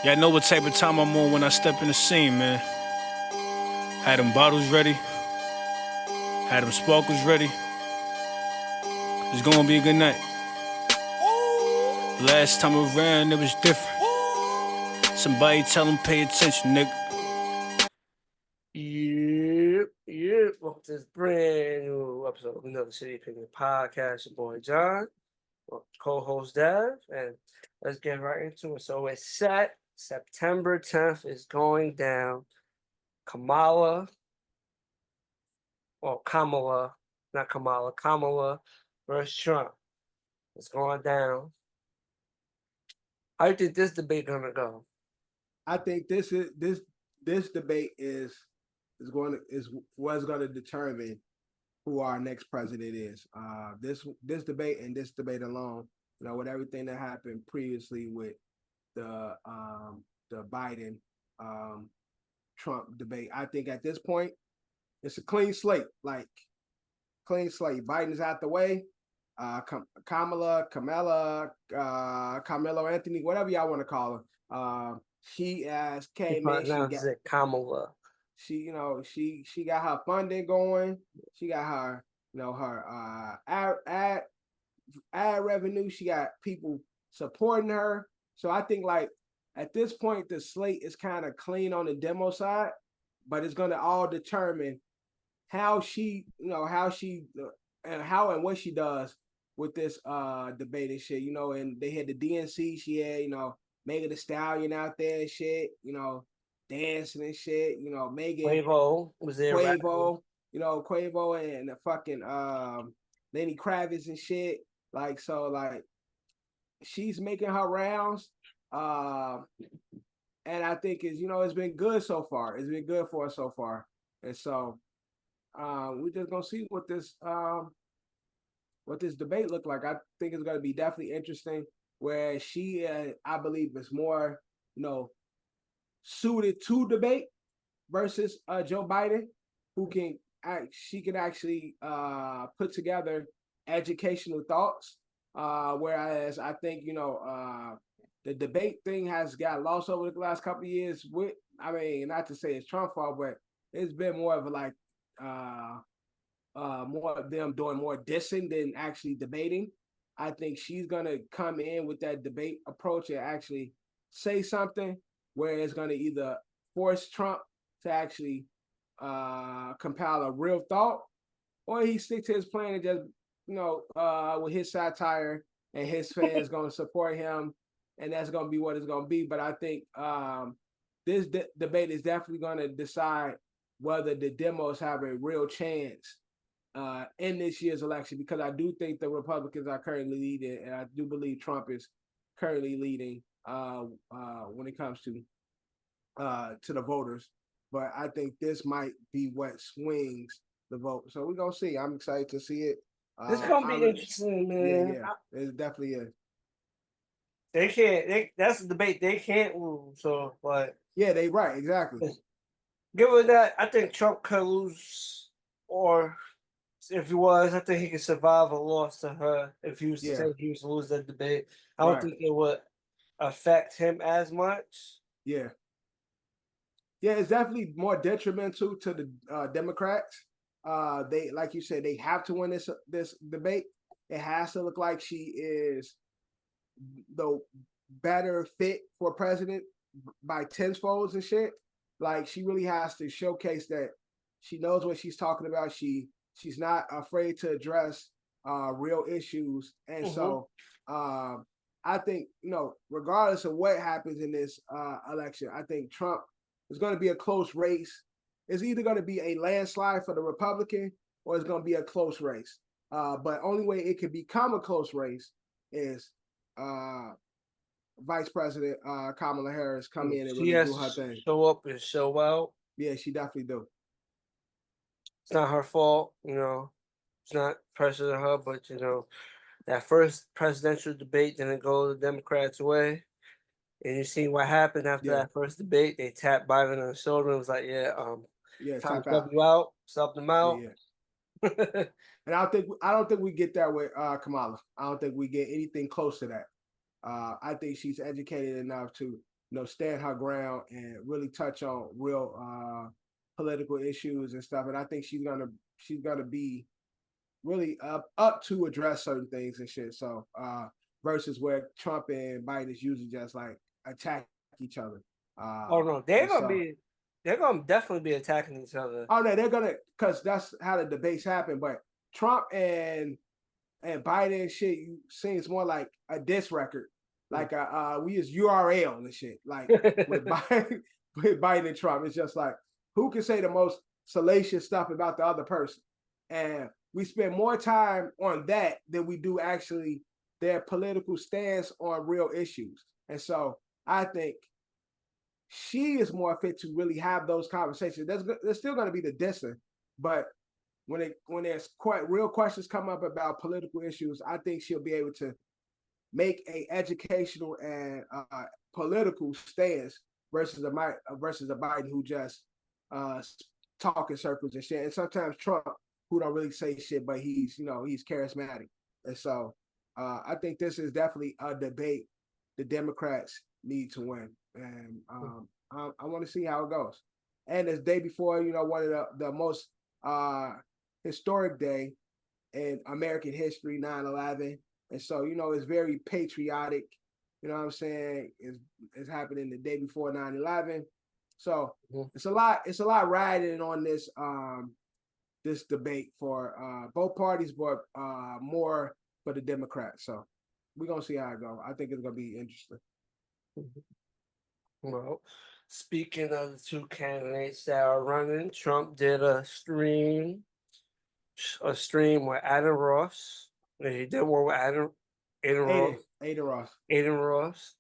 Yeah, I know what type of time I'm on when I step in the scene, man. Had them bottles ready, had them sparkles ready. It's gonna be a good night. Last time around, it was different. Somebody tell them pay attention, nigga. Yep. Welcome to this brand new episode of Another City Opinion Podcast. Your boy John, co-host Dev, and let's get right into it. So it's set. September 10th is going down. Kamala, not Kamala, Kamala versus Trump. It's going down. How do you think this debate gonna go? I think this debate is what's going to determine who our next president is. This debate and this debate alone, with everything that happened previously with the Biden Trump debate, I think at this point it's a clean slate. Like clean slate. Biden's out the way. Kamala, Carmelo Anthony, whatever y'all want to call her. She came in. She got it Kamala. She got her funding going. She got her her ad revenue. She got people supporting her. So I think like at this point the slate is kind of clean on the demo side, but it's going to all determine how she and how and what she does with this debate and shit. And they had the DNC. She had Megan Thee Stallion out there and shit. Dancing and shit. Megan Quavo was there. Quavo and the fucking Lenny Kravitz and shit. Like she's making her rounds. And I think it's been good so far. It's been good for us so far. And so we're just gonna see what this debate look like. I think it's gonna be definitely interesting. Where she, I believe, is more, suited to debate versus Joe Biden, who she can actually put together educational thoughts. Whereas I think the debate thing has got lost over the last couple of years. Not to say it's Trump's fault, but it's been more of a like more of them doing more dissing than actually debating. I think she's gonna come in with that debate approach and actually say something where it's gonna either force Trump to actually compile a real thought, or he stick to his plan and just with his satire and his fans gonna support him, and that's gonna be what it's gonna be. But I think this debate is definitely gonna decide whether the demos have a real chance in this year's election, because I do think the Republicans are currently leading, and I do believe Trump is currently leading when it comes to the voters. But I think this might be what swings the vote. So we're gonna see. I'm excited to see it. This gonna be interesting, man. Yeah, it definitely is. They can't. That's a debate they can't lose. So, but yeah, they right exactly. Given that, I think Trump could lose, or if he was, I think he could survive a loss to her if he was to say he was to lose that debate. I don't think it would affect him as much. Yeah, it's definitely more detrimental to the Democrats. They, like you said, they have to win this debate. It has to look like she is the better fit for president by tenfolds and shit. Like she really has to showcase that she knows what she's talking about. She's not afraid to address real issues. And so I think, regardless of what happens in this election, I think Trump is going to be a close race. It's either going to be a landslide for the Republican or it's going to be a close race. But only way it could become a close race is Vice President Kamala Harris come in and really do her thing. Show up and show out. Yeah, she definitely do. It's not her fault, It's not pressure on her, but that first presidential debate didn't go the Democrats' way. And you see what happened after that first debate. They tapped Biden on the shoulder and was like, time to sub you out, sub them out. Yeah. And I don't think we get that with Kamala. I don't think we get anything close to that. I think she's educated enough to stand her ground and really touch on real political issues and stuff. And I think she's gonna be really up to address certain things and shit. So versus where Trump and Biden is usually just like attack each other. Oh no, they're gonna definitely be attacking each other. Oh no, they're gonna, because that's how the debates happen. But Trump and Biden and shit, you seems more like a diss record. Like we use URL and shit. Like with Biden and Trump, it's just like who can say the most salacious stuff about the other person, and we spend more time on that than we do actually their political stance on real issues. And so I think she is more fit to really have those conversations. There's still going to be the dissing, but when there's quite real questions come up about political issues, I think she'll be able to make a educational and political stance versus a Biden who just talk in circles and shit. And sometimes Trump, who don't really say shit, but he's charismatic. And so I think this is definitely a debate the Democrats need to win. And I want to see how it goes. And it's day before, one of the most historic day in American history, 9/11. And so, it's very patriotic. You know what I'm saying? It's happening the day before 9/11. So it's a lot riding on this this debate for both parties, but more for the Democrats. So we're gonna see how it goes. I think it's gonna be interesting. Well, speaking of the two candidates that are running, Trump did a stream with Adam Ross. He did one with Aiden Ross.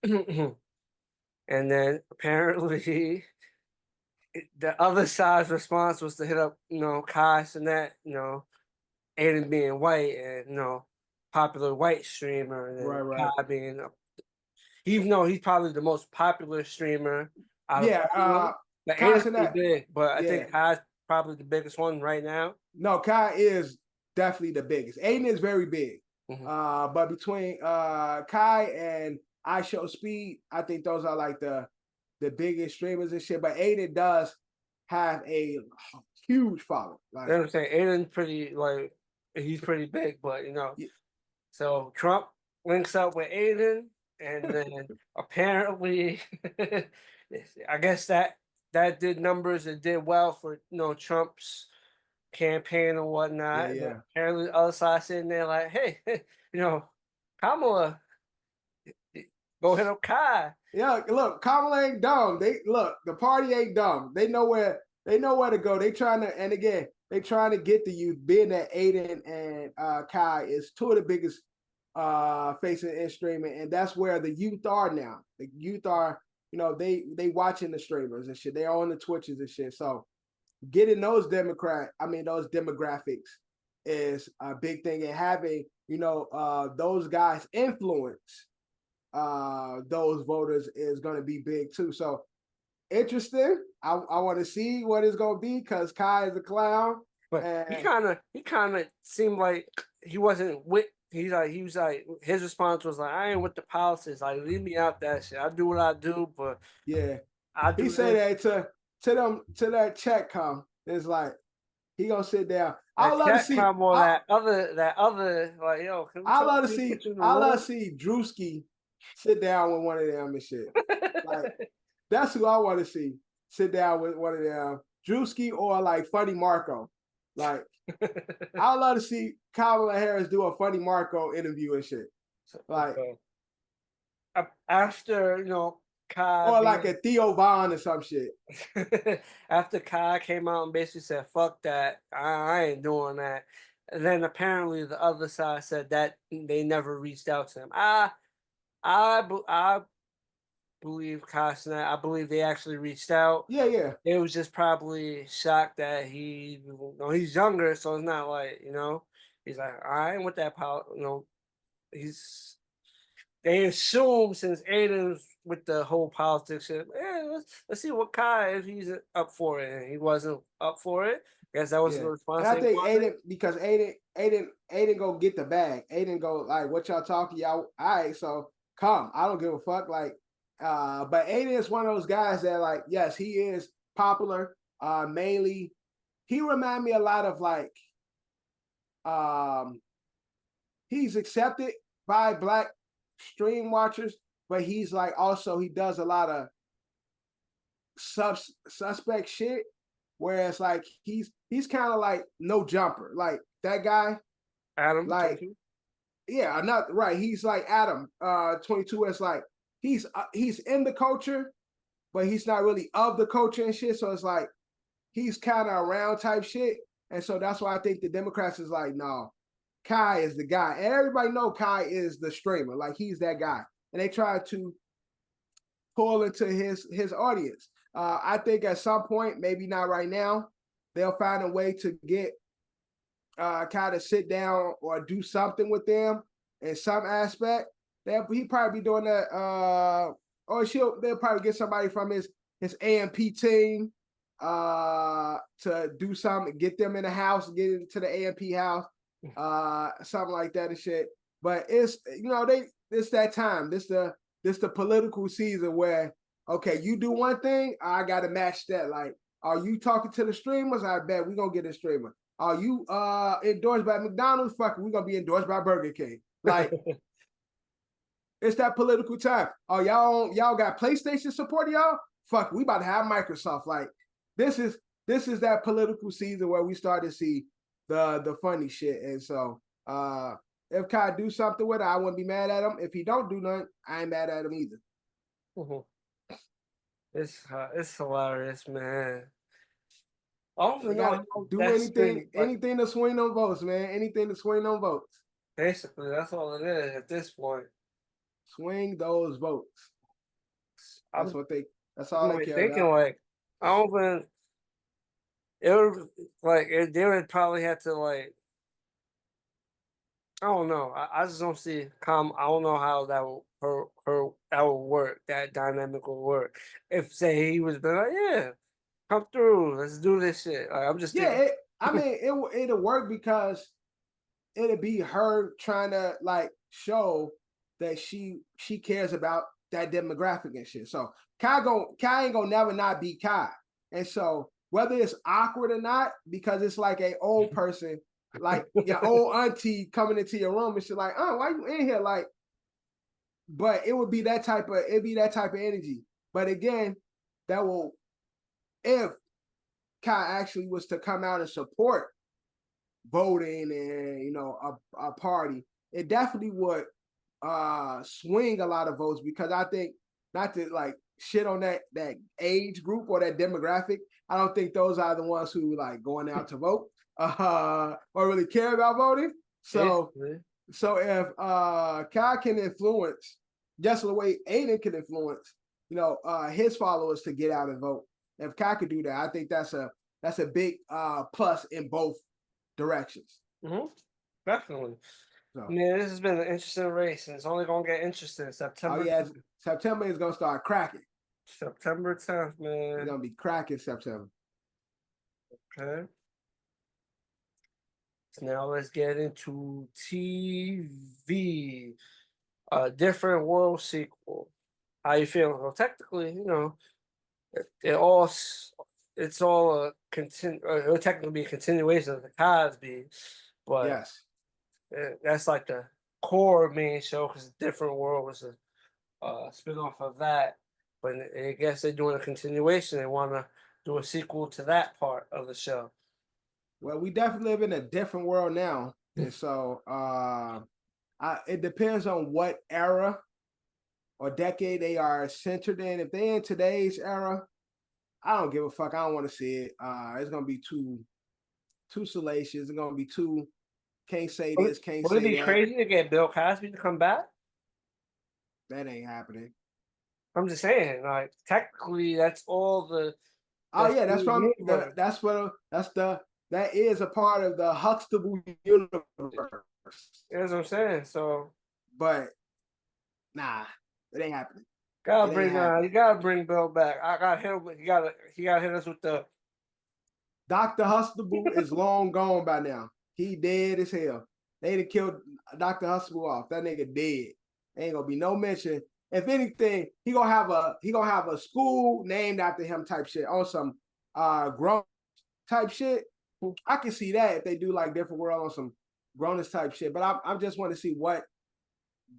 And then apparently the other side's response was to hit up, Kai Cenat, Aiden being white and, popular white streamer, and then Right. Kai being, even though he's probably the most popular streamer out of all of them, but Kai Aiden's pretty big, but I think Kai's probably the biggest one right now. No, Kai is definitely the biggest. Aiden is very big. But between Kai and iShowSpeed, I think those are like the biggest streamers and shit. But Aiden does have a huge following. Like, you know what I'm saying? Aiden's pretty, he's pretty big, but so Trump links up with Aiden, and then apparently, I guess that did numbers. It did well for Trump's campaign and whatnot. Yeah. And apparently, the other side sitting there like, hey, Kamala, go hit up Kai. Yeah, look, Kamala ain't dumb. The party ain't dumb. They know where to go. They trying to get the youth. Being that Aiden and Kai is two of the biggest faces in streaming, and that's where the youth are now. The youth are, they watching the streamers and shit. They are on the Twitches and shit. So getting those demographics is a big thing, and having those guys influence those voters is going to be big too. So interesting. I want to see what it's going to be, because Kai is a clown. But he kind of seemed like he wasn't with. He was like his response was like, I ain't with the politics. Like, leave me out that shit. I do what I do, but he said that to that check come. It's like he gonna sit down. I love to see that other like, yo. I love to see Drewski sit down with one of them and shit. Like, that's who I want to see sit down with one of them, Drewski or like Funny Marco. Like, I love to see Kamala Harris do a Funny Marco interview and shit. Like, after Kai, or like a Theo Vaughn or some shit. After Kai came out and basically said, "Fuck that, I ain't doing that," and then apparently the other side said that they never reached out to him. I believe Kai Cenat. I believe they actually reached out. Yeah. It was just probably shocked that he's younger, so it's not like he's like, I ain't with that power. They assume since Aiden's with the whole politics shit, let's see what Kai, if he's up for it, and he wasn't up for it. I guess that was the response. And I think Aiden, because Aiden go get the bag. Aiden go like, what y'all talking, y'all? All right, so come. I don't give a fuck. Like, But Aiden is one of those guys that, like, yes, he is popular. Mainly, he remind me a lot of like, he's accepted by Black stream watchers, but he's like also he does a lot of suspect shit. Whereas like he's kind of like no jumper, like that guy. Adam, Like, yeah, not right. He's like Adam, 22. It's like he's in the culture, but he's not really of the culture and shit. So it's like he's kind of around type shit. And so that's why I think the Democrats is like, no, Kai is the guy. And everybody know Kai is the streamer. Like he's that guy. And they try to pull into his audience. I think at some point, maybe not right now, they'll find a way to get kind of sit down or do something with them in some aspect. He probably be doing that, or they'll probably get somebody from his AMP team to do something, get them in the house, get into the AMP house, something like that and shit. But it's it's that time. This the political season where, okay, you do one thing, I gotta match that. Like, are you talking to the streamers? I bet we're gonna get a streamer. Are you endorsed by McDonald's? Fuck, we're gonna be endorsed by Burger King. Like, it's that political time. Oh, y'all got PlayStation support, y'all? Fuck, we about to have Microsoft. Like, this is that political season where we start to see the funny shit. And so if Kai do something with it, I wouldn't be mad at him. If he don't do nothing, I ain't mad at him either. Mm-hmm. It's hilarious, man. I don't We know gotta how do that's been, anything to swing on votes, man. Anything to swing on votes. basically, that's all it is at this point. Swing those votes. That's all I'm they care thinking about. like, I don't even. It would like they would probably have to like. I don't know. I just don't see I don't know how that will that will work. That dynamic will work. If say he was like, yeah, come through, let's do this shit. Like, I'm just thinking. It'll work because it'll be her trying to like show that she cares about that demographic and shit. So Kai ain't gonna never not be Kai. And so whether it's awkward or not, because it's like a old person, like your old auntie coming into your room and shit, like, oh, why you in here? Like, but it'd be that type of energy. But again, that will, if Kai actually was to come out and support voting and a party, it definitely would swing a lot of votes, because I think, not to like shit on that age group or that demographic, I don't think those are the ones who like going out to vote or really care about voting. So if Kai can influence just the way Aiden can influence his followers to get out and vote, if Kai could do that, I think that's a big plus in both directions. Mm-hmm. Definitely. So, Man, this has been an interesting race, and it's only gonna get interesting. September. Oh yeah, September is gonna start cracking. September 10th, man. It's gonna be cracking September. Okay. So now let's get into TV. A Different World sequel. How you feeling? Well, technically, it's all a it'll technically be a continuation of the Cosby, but Yes. that's like the core main show, because Different World was a spin-off of that. But I guess they're doing a continuation. They want to do a sequel to that part of the show. Well, we definitely live in a different world now, and so it depends on what era or decade they are centered in. If they're in today's era, I don't give a fuck. I don't want to see it. It's gonna be too salacious. It's gonna be too, can't say this, can't say that. Would it be crazy to get Bill Cosby to come back? That ain't happening. I'm just saying, like, technically, that's all the. Oh yeah, that is a part of the Huxtable universe. That's what I'm saying. So, but nah, it ain't happening. You gotta bring Bill back. I got him. He gotta hit us with the. Dr. Huxtable is long gone by now. He dead as hell. They done killed Dr. Huxtable off. That nigga dead. Ain't gonna be no mention if anything, he gonna have a school named after him type shit on some grown type shit. I can see that if they do like Different World on some grown-ish type shit. But I just want to see what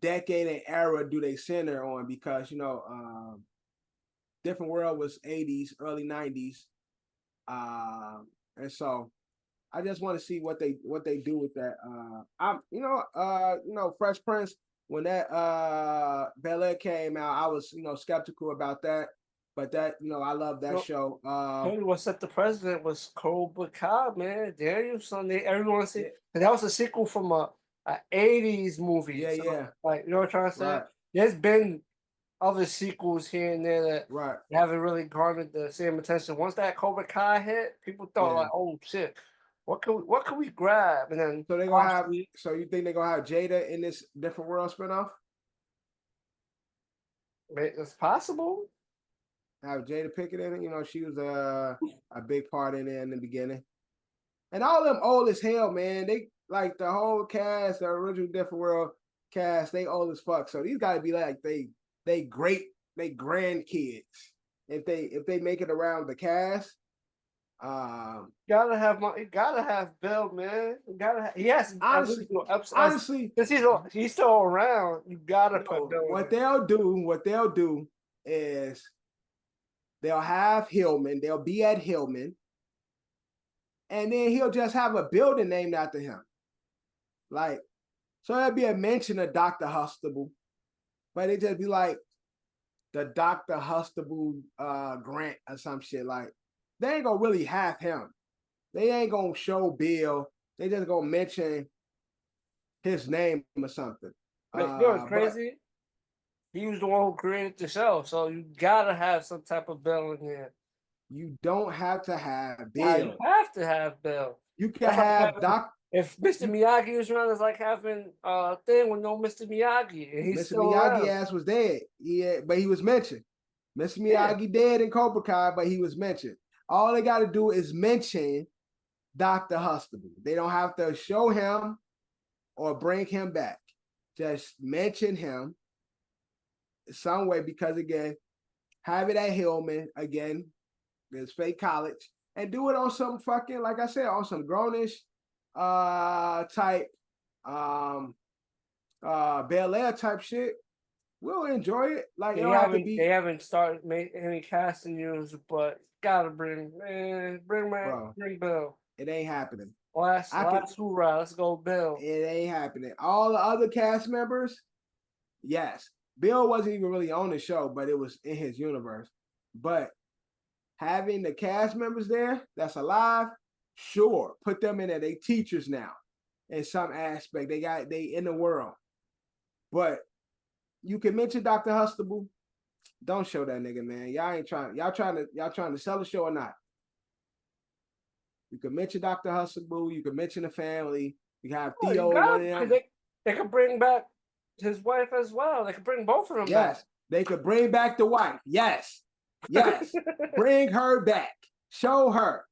decade and era do they center on, because Different World was 80s, early 90s. And so I just want to see what they do with that. Fresh Prince, when that Bel Air came out, I was skeptical about that. But that, I love that show. What set the precedent was Cobra Kai, man. Daniel Sunday, everyone see that was a sequel from a 80s movie. Yeah, so, yeah. Like, you know what I'm trying to say? Right. There's been other sequels here and there that Right. haven't really garnered the same attention. Once that Cobra Kai hit, people thought like, "Oh shit, what can we grab?" And then so they gonna have. So you think they're gonna have Jada in this Different World spinoff? It's possible. Have Jada Pinkett in it. She was a big part in it in the beginning. And all them old as hell, man. They like the whole cast, the original Different World cast, they old as fuck. So these gotta be like they grandkids. If they make it around the cast. Gotta have Bill, man. Yes. Honestly, since he's still around, you gotta put Bill. What they'll do is they'll have Hillman. They'll be at Hillman, and then he'll just have a building named after him. Like, so there'll be a mention of Dr. Hustable, but it just be like the Dr. Hustable Grant or some shit. Like, they ain't gonna really have him. They ain't gonna show Bill. They just gonna mention his name or something. You know what's crazy? He was the one who created the show, so you gotta have some type of Bill in there. You don't have to have Bill. You have to have Bill. You can have Doc. If Mr. Miyagi was around, it's like having a thing with no Mr. Miyagi. And he's Mr. still Miyagi around. ass was dead. Yeah, but he was mentioned. Mr. Miyagi dead in Cobra Kai, but he was mentioned. All they got to do is mention Dr. Hustable. They don't have to show him or bring him back. Just mention him some way, because again, have it at Hillman again. There's fake college, and do it on some fucking, like I said, on some grownish type Bel Air type shit. We'll enjoy it. Like, they haven't started any casting news, but gotta bring Bill. It ain't happening. Last hoorah, let's go, Bill. It ain't happening. All the other cast members, yes. Bill wasn't even really on the show, but it was in his universe. But having the cast members there that's alive, sure, put them in there. They teachers now in some aspect. They in the world. But you can mention Dr. Hustable. Don't show that nigga, man. Y'all trying to sell the show or not? You can mention Dr. Hustable. You can mention the family. You have Theo. They could bring back his wife as well. They could bring both of them back. Yes, they could bring back the wife. Yes. Bring her back. Show her.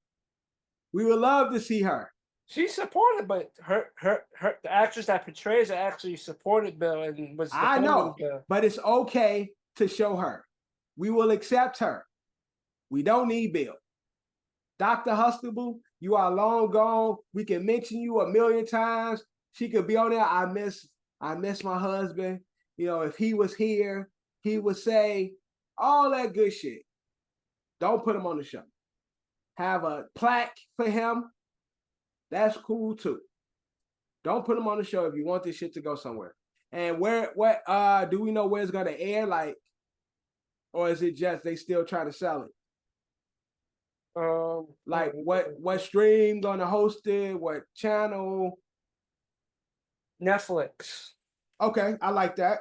We would love to see her. She's supported, but her the actress that portrays her actually supported Bill and was. I know, but it's okay to show her. We will accept her. We don't need Bill. Dr. Hustable, you are long gone. We can mention you 1,000,000 times. She could be on there. I miss my husband. If he was here, he would say all that good shit. Don't put him on the show. Have a plaque for him. That's cool too. Don't put him on the show if you want this shit to go somewhere. And what do we know where it's gonna air? Like, or is it just they still trying to sell it? Like what stream gonna host it? What channel? Netflix. Okay, I like that.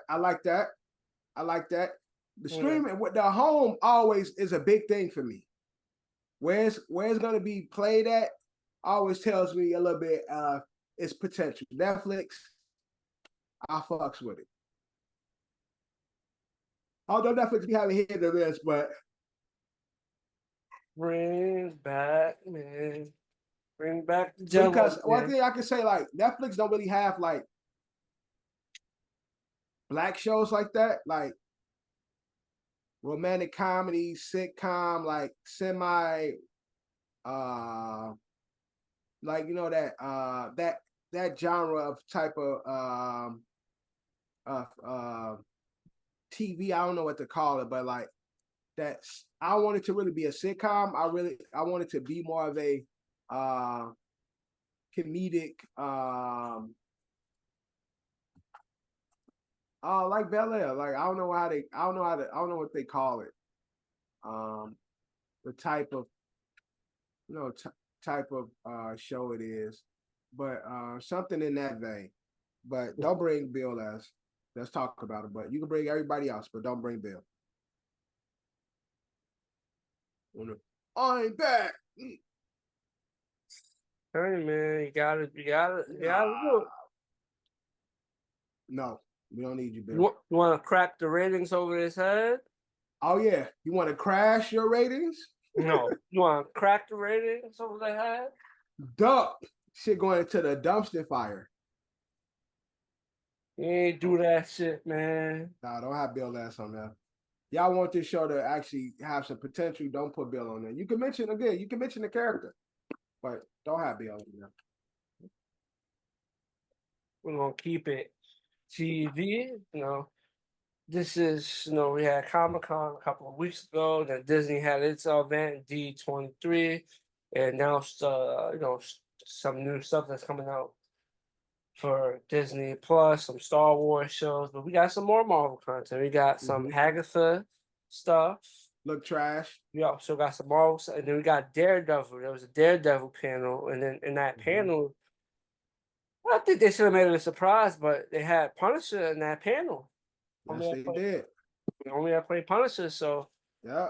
The streaming with the home always is a big thing for me. Where it's gonna be played at always tells me a little bit its potential. Netflix, I fucks with it. Although Netflix be having hit or miss, but bring back the jungle. Because one thing I can say, like, Netflix don't really have like black shows like that. Like, romantic comedy, sitcom, like semi, like that genre of type of TV. I don't know what to call it, but like that's I want it to really be a sitcom. I want it to be more of a comedic like Bel Air. Like I don't know what they call it. The type of type of show it is, but something in that vein. But don't bring Bill as. Let's talk about it. But you can bring everybody else, but don't bring Bill. I'm back. Hey man, you gotta do it. No, we don't need you, Bill. You want to crack the ratings over his head? Oh yeah, you want to crash your ratings? No, you want to crack the ratings over their head? Dump shit going into the dumpster fire. You ain't do that shit, man. Nah, don't have Bill Last on there. Y'all want this show to actually have some potential, don't put Bill on there. You can mention the character, but don't have Bill on there. We're gonna keep it TV. This is we had Comic-Con a couple of weeks ago. Then Disney had its event D23, and announced some new stuff that's coming out for Disney Plus, some Star Wars shows, but we got some more Marvel content. We got some Agatha stuff. Look trash. We also got some Marvel stuff, and then we got Daredevil. There was a Daredevil panel, and then in that panel, I think they should have made it a surprise, but they had Punisher in that panel. Yes, they did. Only I play Punisher, so yeah.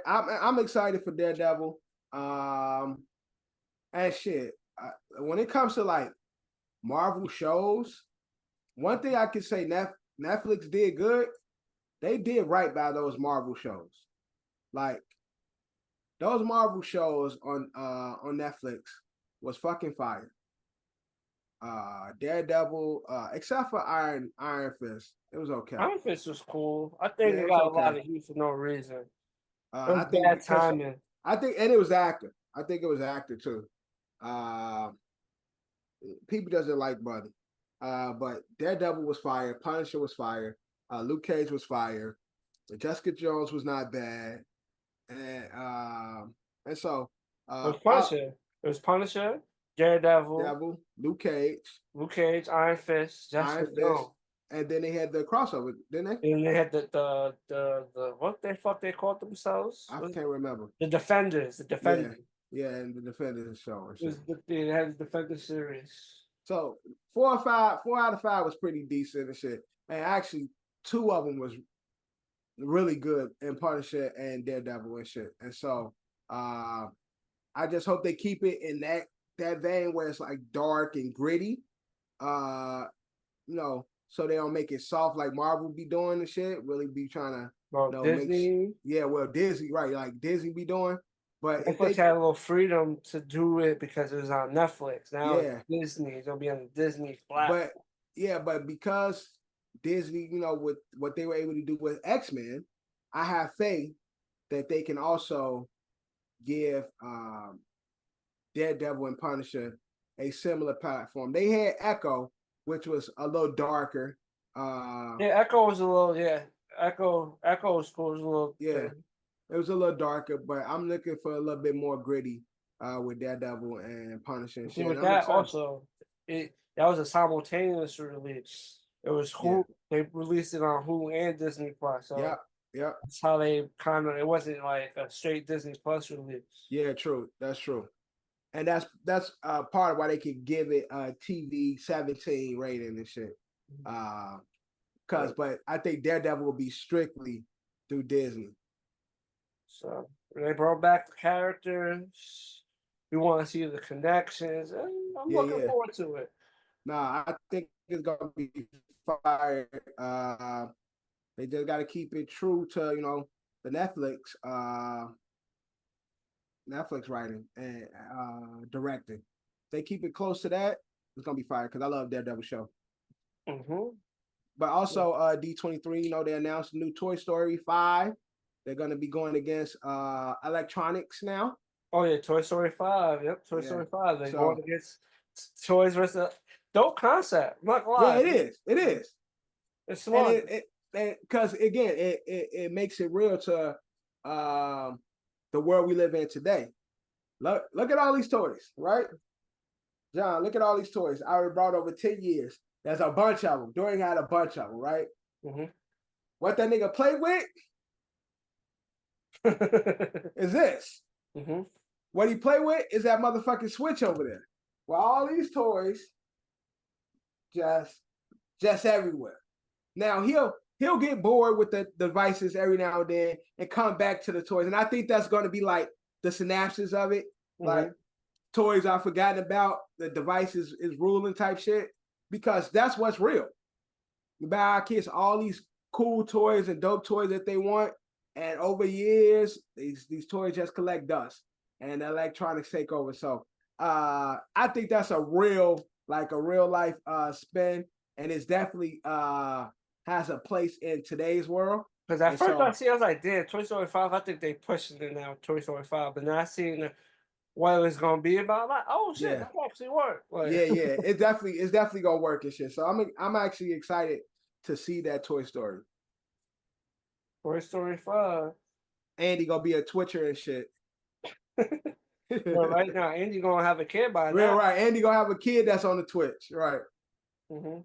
I'm excited for Daredevil. And shit, when it comes to like Marvel shows, one thing I can say Netflix did good. They did right by those Marvel shows. Like those Marvel shows on Netflix was fucking fire. Daredevil, except for Iron Fist, it was okay. Iron Fist was cool. I think it got a lot of heat for no reason. It was bad timing. And it was actor. I think it was actor too. People doesn't like Buddy. But Daredevil was fire. Punisher was fire. Luke Cage was fire. Jessica Jones was not bad. And so it was Punisher, Daredevil, Luke Cage, Iron Fist, Jessica Jones. And then they had the crossover, didn't they? And they had the what the fuck they called themselves? I can't remember. The Defenders. Yeah, and the Defenders show. They had the Defenders series. So 4 out of 5 was pretty decent and shit. And actually, 2 of them was really good in Punisher and Daredevil and shit. And so I just hope they keep it in that vein where it's like dark and gritty. So they don't make it soft like Marvel be doing and shit. Really be trying to Disney. Disney, right? Like Disney be doing. But Netflix had a little freedom to do it because it was on Netflix. Now it's Disney. It's gonna be on the Disney platform. But because Disney, with what they were able to do with X-Men, I have faith that they can also give Daredevil and Punisher a similar platform. They had Echo, which was a little darker. Echo was a little Echo was cool. Was a little it was a little darker, but I'm looking for a little bit more gritty with Daredevil and Punisher and shit. With that also, that was a simultaneous release. It was Hulu. They released it on Hulu and Disney Plus. So yeah. That's how they it wasn't like a straight Disney Plus release. Yeah, true. That's true. And that's part of why they could give it a TV 17 rating and shit. But I think Daredevil will be strictly through Disney. So they brought back the characters. We want to see the connections. I'm looking forward to it. Nah, I think it's gonna be fire. They just got to keep it true to the Netflix writing and directing. If they keep it close to that, it's gonna be fire because I love Daredevil show. But also D23, you know, they announced a new Toy Story 5. They're gonna be going against electronics now. Oh yeah, Toy Story 5. Yep, Toy Yeah. Story 5. They're So- going against Toys versus dope concept. I'm not gonna lie. Yeah, it is. It is. It's smart. And because again, it makes it real to the world we live in today. Look at all these toys, right? John, look at all these toys. I already brought over 10 years. There's a bunch of them. Dorian had a bunch of them, right? Mm-hmm. What that nigga played with is this. Mm-hmm. What he played with is that motherfucking Switch over there. Well, all these toys just everywhere. Now he'll get bored with the devices every now and then and come back to the toys. And I think that's going to be like the synapses of it. Like toys are forgotten about, the device is ruling type shit. Because that's what's real. You buy our kids all these cool toys and dope toys that they want. And over years, these toys just collect dust and electronics take over. So I think that's a real life spin. And it's definitely has a place in today's world. Because at first I was like, damn, Toy Story 5, I think they pushing it now, Toy Story 5. But now I seen what it's gonna be about. I'm like, oh shit, that actually worked. Like, yeah, it's definitely gonna work and shit. So I'm actually excited to see that Toy Story. Toy Story 5. Andy gonna be a Twitcher and shit. Well, right now, Andy gonna have a kid by Real now. right. Andy gonna have a kid that's on the Twitch, right? Mm-hmm.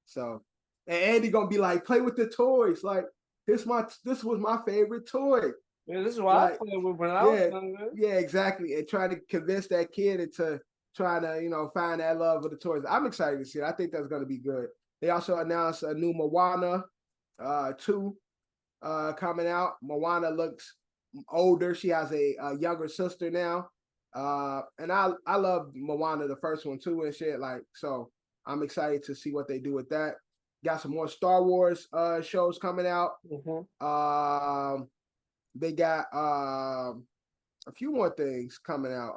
So, and Andy gonna be like, play with the toys. Like this was my favorite toy. Yeah, this is what I played with when I was younger. Yeah, exactly. And trying to convince that kid into trying to, find that love of the toys. I'm excited to see it. I think that's gonna be good. They also announced a new Moana 2 coming out. Moana looks older. She has a younger sister now. And I love Moana, the first one too, and shit. Like, so I'm excited to see what they do with that. Got some more Star Wars shows coming out. They got a few more things coming out.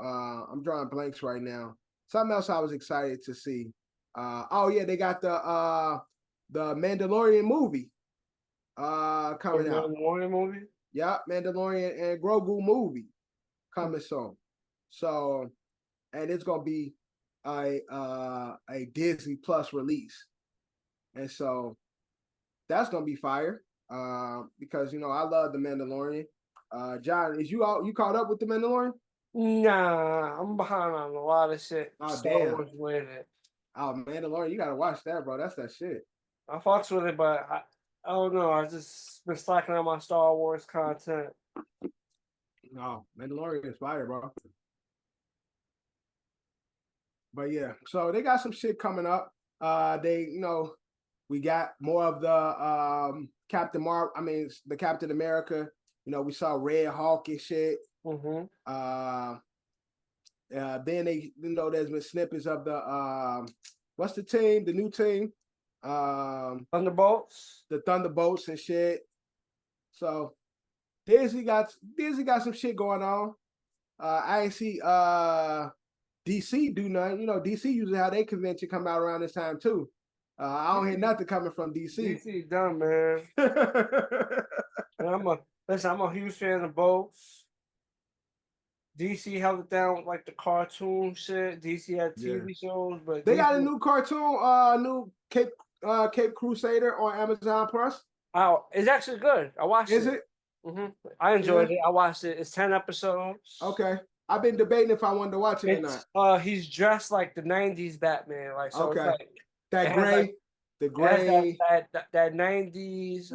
I'm drawing blanks right now. Something else I was excited to see. They got the Mandalorian movie coming out. Mandalorian movie? Yeah, Mandalorian and Grogu movie coming soon. So, and it's gonna be a Disney Plus release, and so that's gonna be fire. Because I love the Mandalorian. John, is you caught up with the Mandalorian? Nah, I'm behind on a lot of shit. Oh, Star damn. Wars related. Oh, Mandalorian, you gotta watch that, bro. That's that shit. I fucks with it, but I don't know. I just been slacking on my Star Wars content. No, Mandalorian is fire, bro. But yeah, so they got some shit coming up. We got more of the the Captain America. We saw Red Hawk and shit. Mm-hmm. Then they, there's been snippets of the what's the team? The new team. Thunderbolts. The Thunderbolts and shit. So Disney got some shit going on. I ain't see DC do nothing. DC usually have their convention come out around this time too. I don't hear nothing coming from DC. DC done, man. And I'm a huge fan of both. DC held it down with like the cartoon shit. DC had TV shows, but they got a new cartoon, new Cape Crusader on Amazon Plus. Oh, it's actually good. I watched it. Is it? Mm-hmm. I enjoyed it. I watched it. It's 10 episodes. Okay. I've been debating if I wanted to watch it or not. He's dressed like the 90s Batman. Like, so okay. It's like, the gray. That 90s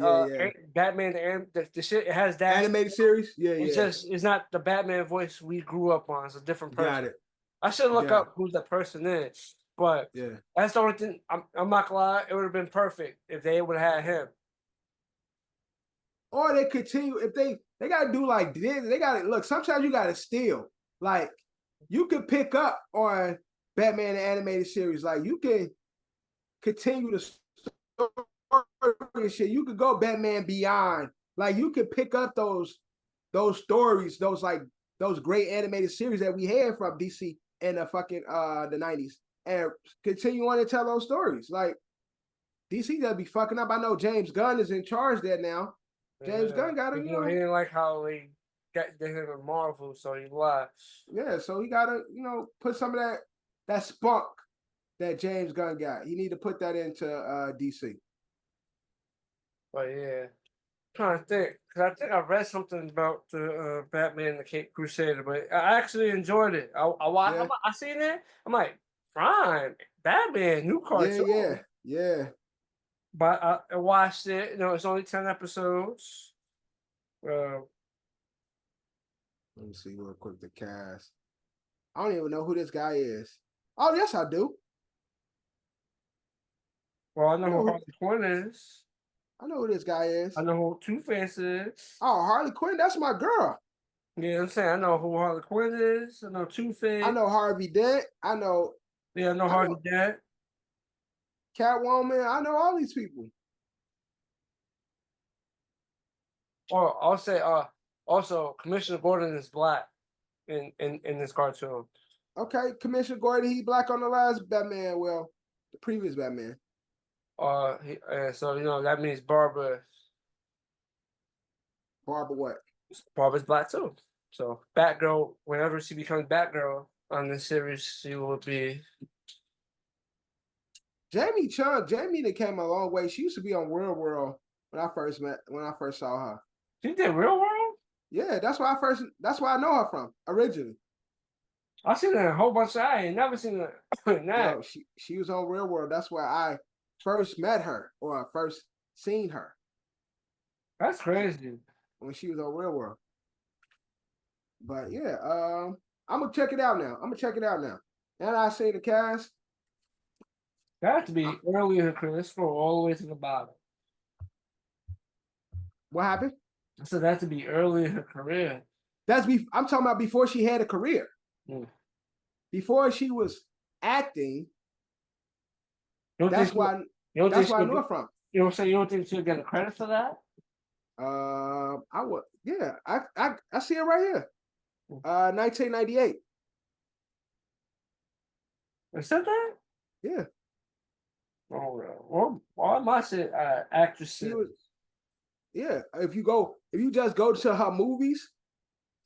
Batman, the shit, it has that. Animated series? Yeah, it's not the Batman voice we grew up on. It's a different person. Got it. I should look up who the person is. But that's the only thing. I'm not gonna lie, it would have been perfect if they would have had him. Or they continue, if they gotta do like this, they gotta look, sometimes you gotta steal. Like, you could pick up on Batman the animated series. Like, you can continue the story and shit. You could go Batman Beyond. Like, you could pick up those stories, those great animated series that we had from DC in the fucking the 90s and continue on to tell those stories. Like, DC does be fucking up. I know James Gunn is in charge there now. James Gunn got to, He didn't like how they got him in Marvel, so he left. Yeah, so he got to, put some of that spunk that James Gunn got. He need to put that into DC. But yeah, I'm trying to think, because I think I read something about the Batman and the Cape Crusader, but I actually enjoyed it. I seen it. I'm like, fine, Batman, new cartoon. Yeah. But I watched it. It's only 10 episodes. Let me see real quick the cast. I don't even know who this guy is. Oh, yes, I do. Well, I know who Harley Quinn is. I know who this guy is. I know who Two-Face is. Oh, Harley Quinn, that's my girl. Yeah, I'm saying I know who Harley Quinn is. I know Two-Face. I know Harvey Dent. I know. Yeah, I know Harvey Dent. Catwoman. I know all these people. Or I'll say also Commissioner Gordon is black in this cartoon. Okay, Commissioner Gordon, he black on the last Batman. Well, the previous Batman. So that means Barbara. Barbara what? Barbara's black too. So Batgirl, whenever she becomes Batgirl on this series, she will be. Jamie Chung. Jamie that came a long way. She used to be on Real World when I first saw her. She did Real World? Yeah, that's why I know her from originally. I've seen her in a whole bunch of. I ain't never seen her in that. No, she was on Real World. That's where I first met her or first seen her. That's crazy. When she was on Real World. But yeah, I'm gonna check it out now. Now that I see the cast. That had to be early in her career. Let's scroll all the way to the bottom. What happened? I said that had to be early in her career. I'm talking about before she had a career. Before she was acting. That's why I knew her from. You don't say you don't think she'll get a credit for that? I would. Yeah, I see it right here. 1998. Is that that? Yeah. Oh, why am I saying actress? Yeah. If you just go to her movies,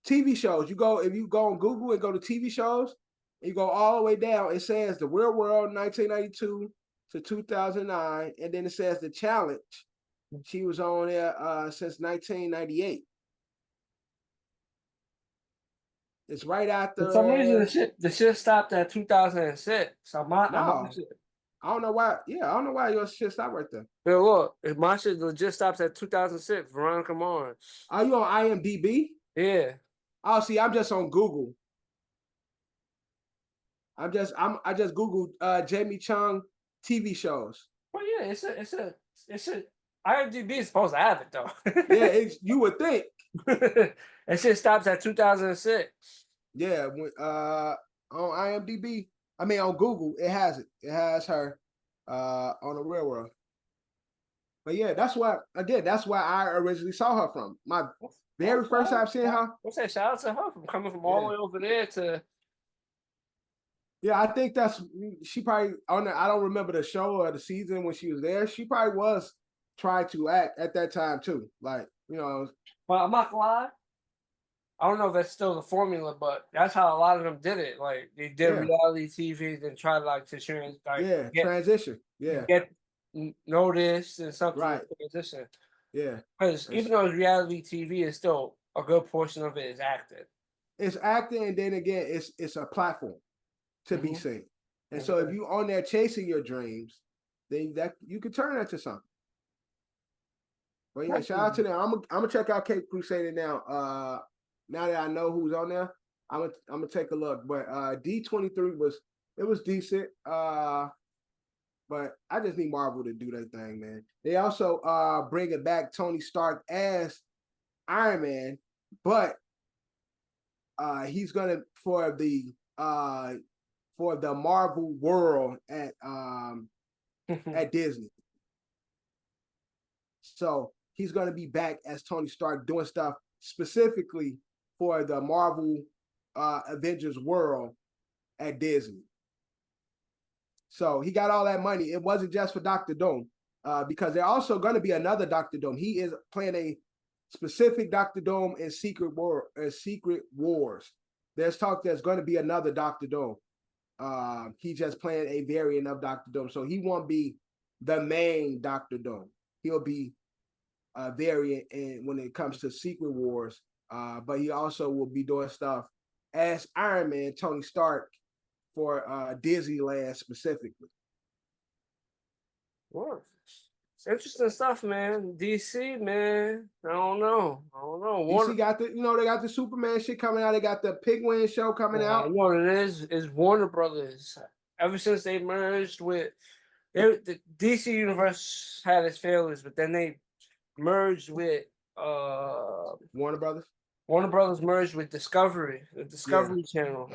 TV shows, if you go on Google and go to TV shows, and you go all the way down, it says The Real World 1992 to 2009, and then it says The Challenge. She was on there since 1998. It's right after. For some reason, the shit stopped at 2006. I don't know why. Yeah, I don't know why your shit stopped right there. Yeah, look, if my shit legit stops at 2006, Veronica Mars. Are you on IMDb? Yeah. Oh, see, I'm just on Google. I just Googled Jamie Chung TV shows. Well, yeah, it's a IMDb is supposed to have it though. Yeah, you would think. That shit stops at 2006. Yeah, on IMDb, on Google, it has it. It has her on The Real World. But yeah, that's why I originally saw her from. My very first time seeing her. What's that? Shout out to her from coming from all the way over there to. Yeah, I think she probably on there. I don't remember the show or the season when she was there. She probably was trying to act at that time too. Like, Well, I'm not gonna lie. I don't know if that's still the formula, but that's how a lot of them did it. Like they did reality TV, then try to transition. Yeah, get noticed and something transition. Yeah, because even though it's reality TV, it's still a good portion of it is acting. It's acting, and then again, it's a platform to be seen. And so if you on there chasing your dreams, then that you can turn that to something. But yeah, shout out to them. I'm gonna check out Cape Crusader now. Now that I know who's on there, I'm gonna take a look. But D23 was decent. But I just need Marvel to do their thing, man. They also bringing back Tony Stark as Iron Man, but he's gonna for the Marvel world at Disney. So he's gonna be back as Tony Stark doing stuff specifically for the Marvel Avengers world at Disney. So he got all that money. It wasn't just for Dr. Doom. because there's also going to be another Doctor Doom. He is playing a specific Doctor Doom in Secret Wars. There's talk there's going to be another Doctor Doom. He's just playing a variant of Doctor Doom, so he won't be the main Doctor Doom. He'll be a variant when it comes to Secret Wars. But he also will be doing stuff as Iron Man, Tony Stark, for Disneyland specifically. Well, it's interesting stuff, man. DC, man. I don't know. DC got the, they got the Superman shit coming out. They got the Penguin show coming out. I know what it is Warner Brothers. Ever since they merged with the DC universe had its failures, but then they merged with Warner Brothers. Warner Brothers merged with Discovery, the Discovery Channel.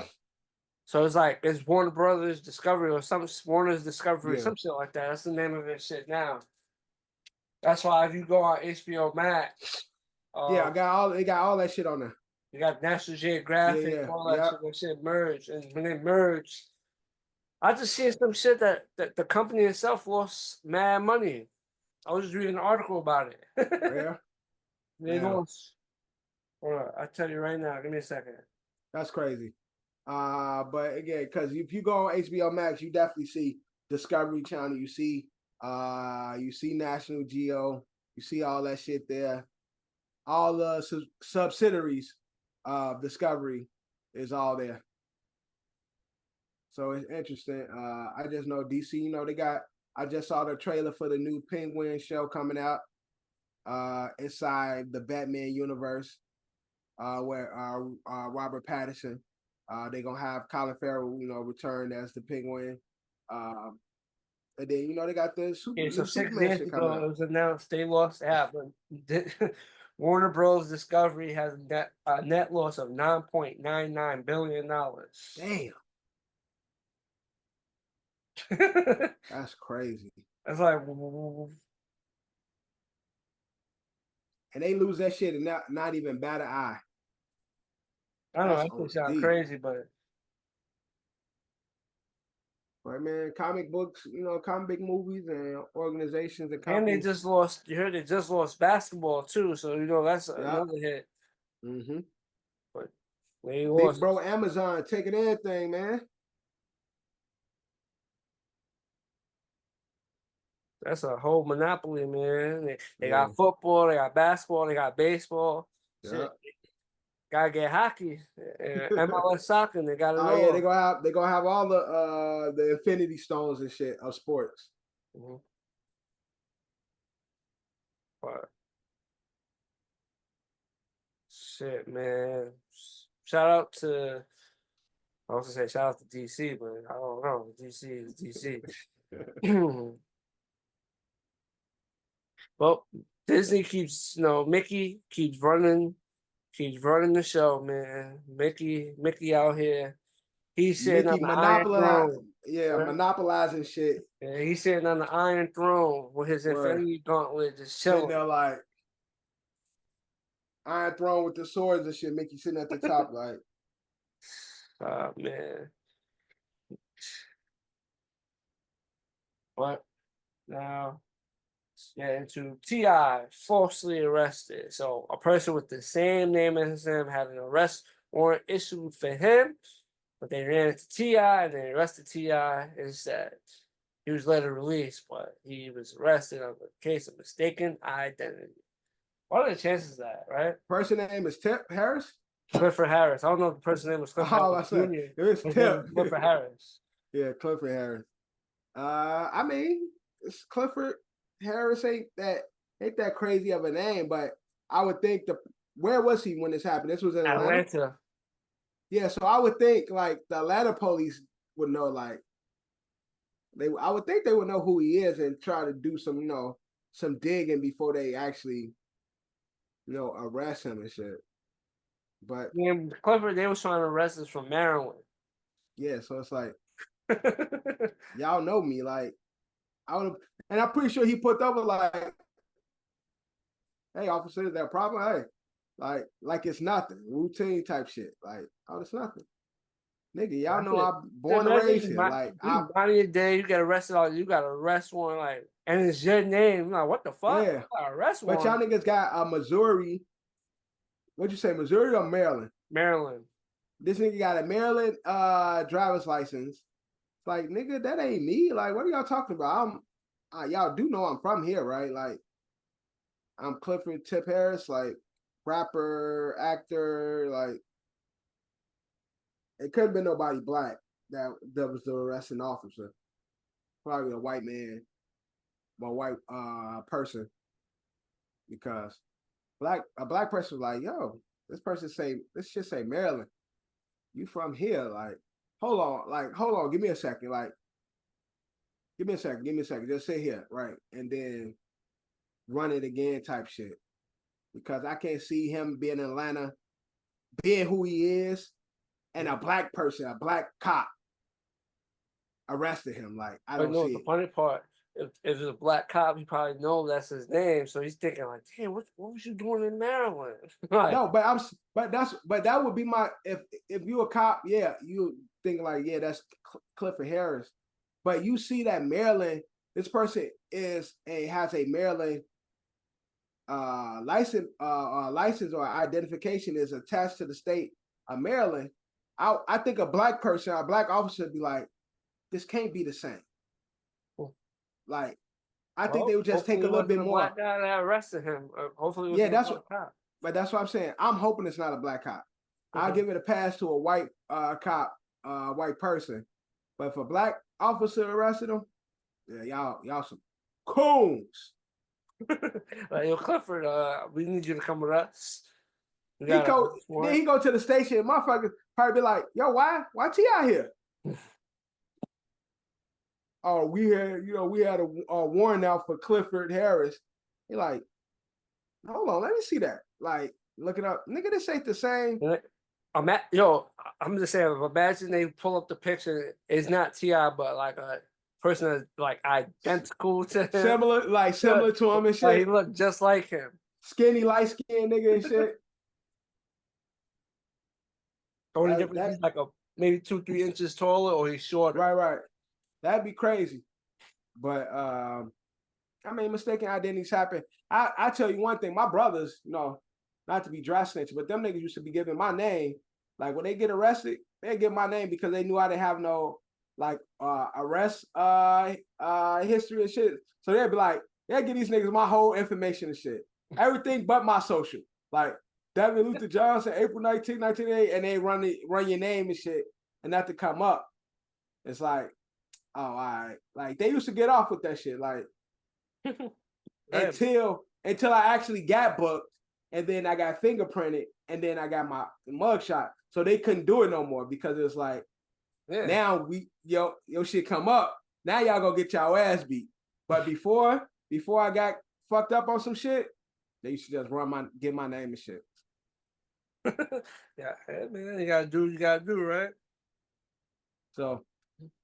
So it's like it's Warner Brothers Discovery or some Warner's Discovery, some shit like that. That's the name of it shit now. That's why if you go on HBO Max, they got all that shit on there. You got National Geographic, all that shit merged. And when they merged, I just seen some shit that the company itself lost mad money. I was just reading an article about it. Yeah. They lost. Hold on, I'll tell you right now. Give me a second. That's crazy. But again, because if you go on HBO Max, you definitely see Discovery Channel. You see National Geo. You see all that shit there. All the subsidiaries of Discovery is all there. So it's interesting. I just know DC, I just saw the trailer for the new Penguin show coming out inside the Batman universe, where Robert Pattinson, they're going to have Colin Farrell, return as the Penguin. And then, they got the so 6 Superman years shit coming ago, out. it was announced they lost out. Warner Bros. Discovery has a net loss of $9.99 billion. Damn. That's crazy. That's like, and they lose that shit and not even bat an eye. I don't know, that could sound crazy, but right, man, comic books, comic book movies and organizations and and they companies. just lost. You heard they just lost basketball too, so that's another hit. Mm-hmm. But they lost. Big bro, Amazon taking everything, man. That's a whole monopoly, man. They got football, they got basketball, they got baseball. Shit. Gotta get hockey and MLS soccer. And they got it all. Yeah, they gonna have all the Infinity Stones and shit of sports. Mm-hmm. But shit, man. I was gonna say shout out to DC, but I don't know. DC is DC. Well, Disney keeps, Mickey keeps running the show, man. Mickey out here. He's sitting on the Iron Throne. Yeah, right? Monopolizing shit. Yeah, he's sitting on the Iron Throne with his Infinity Gauntlet just chilling. Sitting there like Iron Throne with the swords and shit. Mickey sitting at the top like. Oh, man. But now, into T.I. falsely arrested. So a person with the same name as him had an arrest warrant issued for him, but they ran into T.I. and they arrested T.I. instead. He was later released, but he was arrested on the case of mistaken identity. What are the chances of that, right? Person name is Tip Harris? Clifford Harris. I don't know if the person's name was Clifford Harris Jr. It was Tip. Clifford Harris. Yeah, Clifford Harris. I mean, it's Clifford Harris ain't that crazy of a name, but I would think where was he when this happened? This was in Atlanta. Yeah, so I would think like the Atlanta police would know, like I would think they would know who he is and try to do some digging before they actually arrest him and shit. But Clifford, they was trying to arrest us from Maryland. Yeah, so it's like y'all know me, like and I'm pretty sure he put over like, hey, officer, is that a problem? Hey, like it's nothing. Routine type shit. Like, oh, it's nothing. Nigga, y'all That's know it. I'm born and raised here. Like, you minding your day, you get arrested. You got an arrest warrant, like, and it's your name. I'm like, what the fuck? yeah. Arrest But y'all warrant. niggas got a Missouri. What'd you say, Missouri or Maryland? Maryland. This nigga got a Maryland driver's license. It's like, nigga, that ain't me. Like, what are y'all talking about? Y'all do know I'm from here, right? Like, I'm Clifford Tip Harris, like rapper, actor, like it couldn't be nobody black that was the arresting officer. Probably a white man, a white person, because a black person was like, yo, this shit say Maryland. You from here? Like, hold on, give me a second, like, give me a second, just sit here, right, and then run it again, type shit. Because I can't see him being in Atlanta, being who he is, and a black person, a black cop, arrested him. Like, I don't see the it. funny part, if it's a black cop, he probably know that's his name. So he's thinking like, damn, what was you doing in Maryland? Like, No, but that would be my if you a cop, yeah, you think like, yeah, that's Clifford Harris. But you see that Maryland, this person has a Maryland license or identification is attached to the state of Maryland. I think a black person, a black officer would be like, this can't be the same. Like, I think they would just take a little bit more. Black guy that arrested him. Hopefully, it was Yeah, a that's black cop. but that's what I'm saying. I'm hoping it's not a black cop. I'll give it a pass to a white cop, white person. But if a black officer arrested him, yeah, y'all some coons. Like, yo, Clifford, we need you to come with us. Then he go to the station, and motherfuckers probably be like, yo, why T.I. here? Oh, we had a warrant out for Clifford Harris. He like, hold on, let me see that. Like, look it up. Nigga, this ain't the same. I'm just saying, imagine they pull up the picture. It's not T.I., but like a person that's like identical to him. Similar to him and shit. Like, he looked just like him. Skinny, light-skinned nigga and shit. Only difference is like maybe 2-3 inches taller, or he's shorter. Right. That'd be crazy. But I mean, mistaken identities happen. I tell you one thing, my brothers, not to be dry snitching, but them niggas used to be giving my name. Like, when they get arrested, they give my name because they knew I didn't have no arrest history and shit. So they'd be like, they'd give these niggas my whole information and shit. Everything but my social. Like, Devin Luther Johnson, April 19, 1988, and they run your name and shit, and not to come up. It's like, oh, all right. Like, they used to get off with that shit. Like, until I actually got booked, and then I got fingerprinted, and then I got my mugshot. So they couldn't do it no more because it's like, now your shit come up. Now y'all gonna get y'all ass beat. But before I got fucked up on some shit, they used to just get my name and shit. Yeah, man, you gotta do what you gotta do, right? So,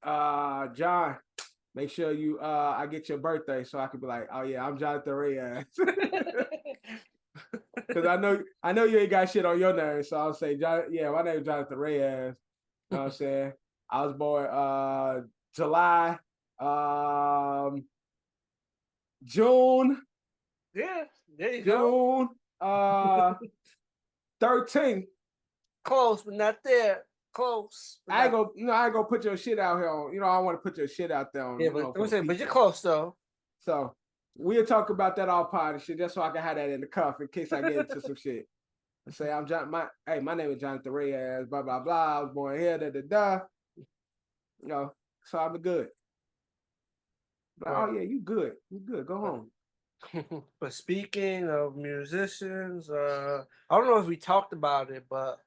John, make sure you I get your birthday so I could be like, oh yeah, I'm Jonathan Reyes. Because I know you ain't got shit on your name, so I'll say, my name is Jonathan Reyes. You know what I'm saying? I was born July, June. Yeah, there you go. June 13th. Close, but not there. Close. I ain't gonna put your shit out here on. I want to put your shit out there on. Yeah, but you're close though. So we'll talk about that all part and shit, just so I can have that in the cuff in case I get into some shit. I say my name is Jonathan Reyes, blah blah blah. I was born here, da. So I'm good. But, oh yeah, you good. You good. Go home. But speaking of musicians, I don't know if we talked about it, but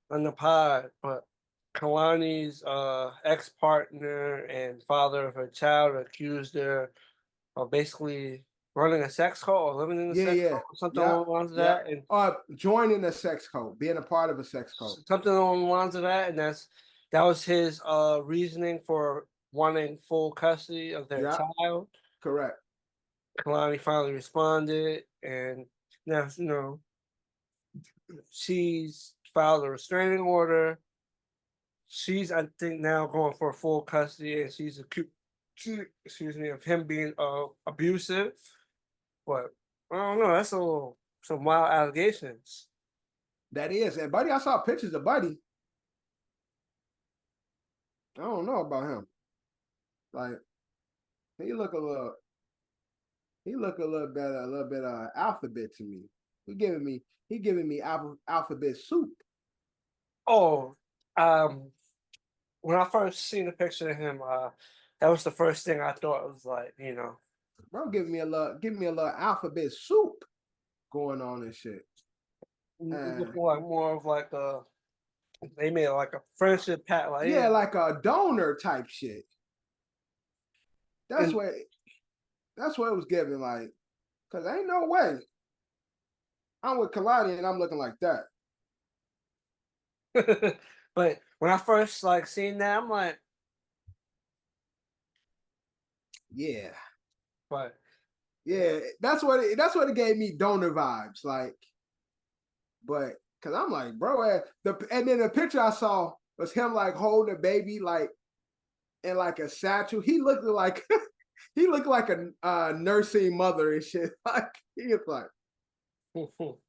on the pod, but Kehlani's ex-partner and father of her child accused her of basically running a sex cult or living in a sex cult, something along the lines of that, and joining a sex cult, being a part of a sex cult, something along the lines of that, and that was his reasoning for wanting full custody of their child. Correct. Kehlani finally responded, and now she's filed a restraining order she's, I think, now going for full custody, and she's accused, excuse me, of him being abusive. But I don't know. That's some wild allegations. That is, and Buddy, I saw pictures of Buddy. I don't know about him. Like he look a little bit alphabet to me. He giving me alphabet soup. Oh, when I first seen the picture of him, that was the first thing I thought was like, Bro, give me a little alphabet soup going on and shit. looking like more of like they made like a friendship pact, like yeah, like a donor type shit. That's what it was giving, like, cause ain't no way I'm with Kehlani and I'm looking like that. But when I first like seen that, I'm like, yeah, but yeah, that's what it gave me, donor vibes, like. But cause I'm like, bro, and then the picture I saw was him like holding a baby, like in like a satchel. He looked like a nursing mother and shit. Like he was like,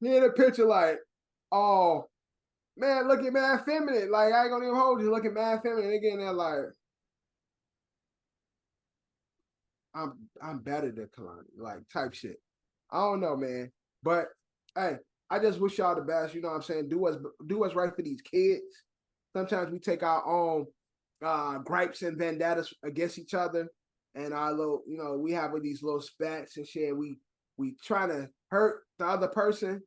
he in a picture like, oh man, looking mad feminine. Like I ain't gonna even hold you, looking mad feminine. They getting there like, I'm better than Kehlani, like type shit. I don't know, man. But hey, I just wish y'all the best. You know what I'm saying? Do what's right for these kids. Sometimes we take our own gripes and vendettas against each other, and our little, we have these little spats and shit. We try to hurt the other person,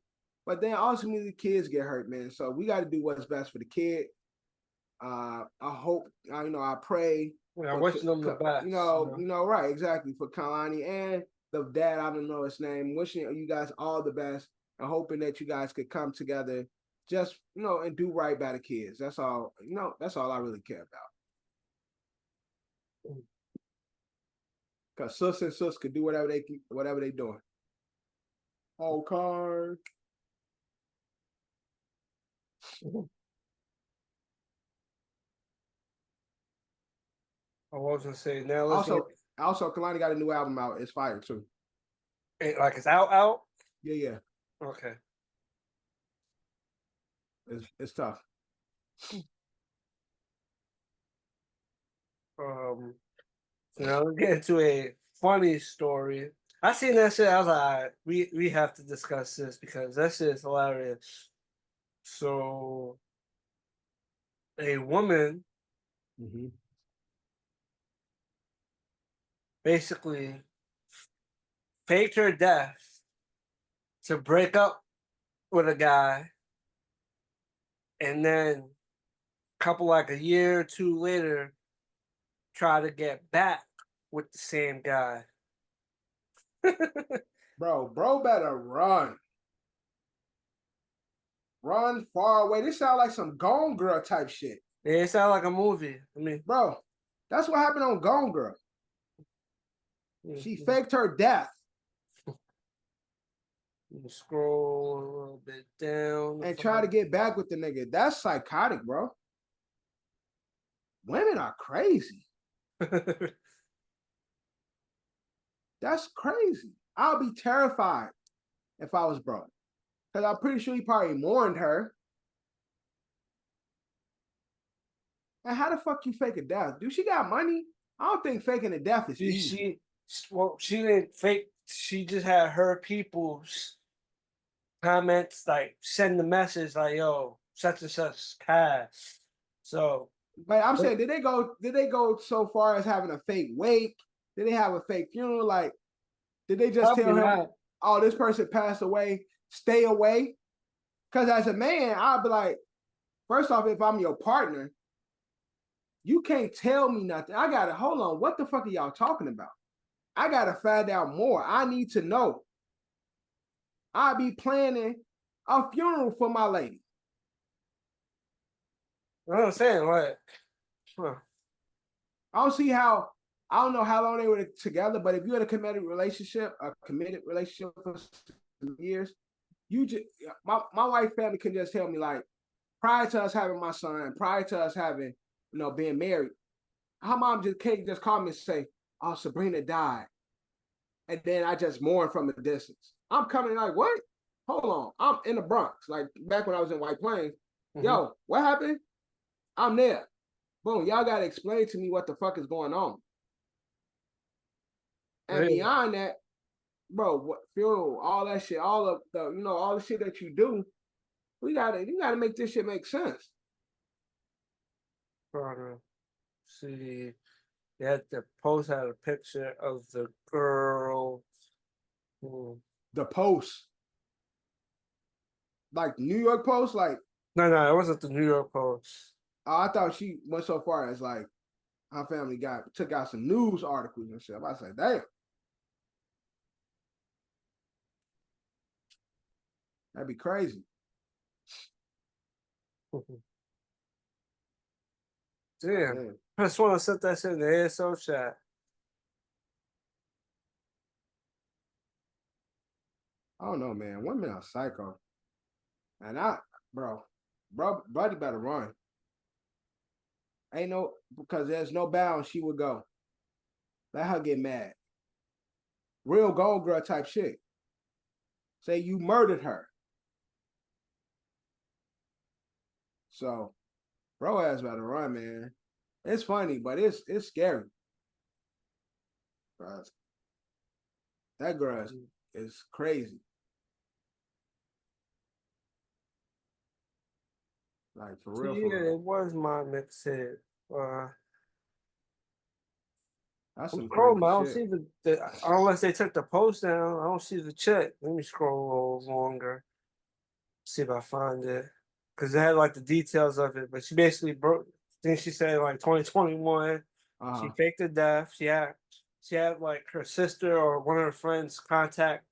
but then ultimately the kids get hurt, man. So we got to do what's best for the kid. I hope, I pray. I wish them the best. Right, exactly, for Kehlani and the dad. I don't know his name. Wishing you guys all the best and hoping that you guys could come together, just and do right by the kids. That's all. That's all I really care about. Cause sus and sus could do whatever they doing. Okay. I was gonna say now. Also, Kehlani got a new album out. It's fire too. Like it's out. Yeah. Okay. It's tough. So now let's get into a funny story. I seen that shit. I was like, we have to discuss this because that shit is hilarious. So, a woman basically faked her death to break up with a guy, and then a year or two later, try to get back with the same guy. Bro better run. Run far away. This sound like some Gone Girl type shit. Yeah, it sounds like a movie. Bro, that's what happened on Gone Girl. She faked her death. Scroll a little bit down and try to get back with the nigga. That's psychotic, bro. Women are crazy. That's crazy. I'll be terrified if I was broke. Because I'm pretty sure he probably mourned her. And how the fuck you fake a death? Dude, she got money? I don't think faking a death is easy. She didn't fake. She just had her people's comments, like send the message like, yo, such and such passed. So, but I'm saying, did they go so far as having a fake wake? Did they have a fake funeral? Like, did they just tell him, oh, this person passed away, stay away? Because as a man, I'd be like, first off, if I'm your partner, you can't tell me nothing. I gotta, hold on, what the fuck are y'all talking about? I gotta find out more. I need to know. I'll be planning a funeral for my lady. I'm saying, like, I don't know how long they were together, but if you had a committed relationship for some years, my wife family can just tell me, like, prior to us having my son, prior to us having being married. Her mom just can't just call me and say, "Oh, Sabrina died," and then I just mourn from a distance. I'm coming like, what? Hold on, I'm in the Bronx, like back when I was in White Plains. Yo, what happened? I'm there. Boom, y'all gotta explain to me what the fuck is going on. And beyond that, bro, what funeral, all that shit, all of the, all the shit that you do, you gotta make this shit make sense. See, the post had a picture of the girl. The Post, like New York Post, like no, it wasn't the New York Post. I thought she went so far as like her family took out some news articles and stuff. I said, damn. That'd be crazy. Damn. I just want to set that shit in the ASO chat. I don't know, man. Women are psycho. And buddy better run. Because there's no bounds she would go. Let her get mad. Real gold girl type shit. Say you murdered her. So, bro ass better run, man. It's funny, but it's scary. That girl is crazy. Like for real. Yeah, it was my mixtape. That's some crazy I don't shit. see unless they took the post down. I don't see the check. Let me scroll a little longer. See if I find it, because it had like the details of it. But she basically broke. I think she said like 2021. She faked the death. She had like her sister or one of her friends contact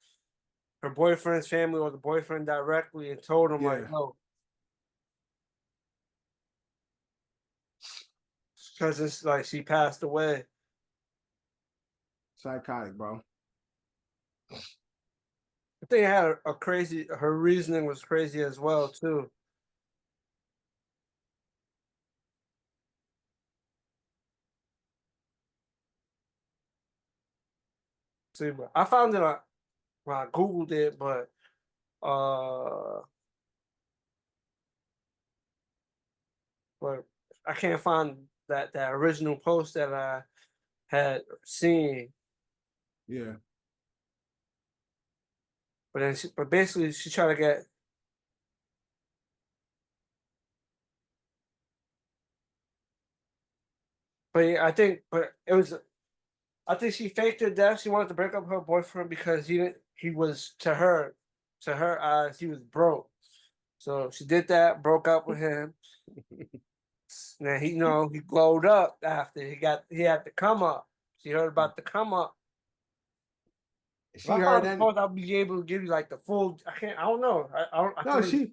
her boyfriend's family or the boyfriend directly and told him like, no, because it's like she passed away. Psychotic, bro. I think it had a crazy. Her reasoning was crazy as well too. See, I found it when I Googled it, but I can't find that original post that I had seen. Yeah. But basically she tried to get. But yeah, I think she faked her death. She wanted to break up her boyfriend because he was to her eyes, he was broke. So she did that, broke up with him. Now he glowed up after he had to come up. She heard about the come up. She heard that. I'll be able to give you like the full. I don't know. No, she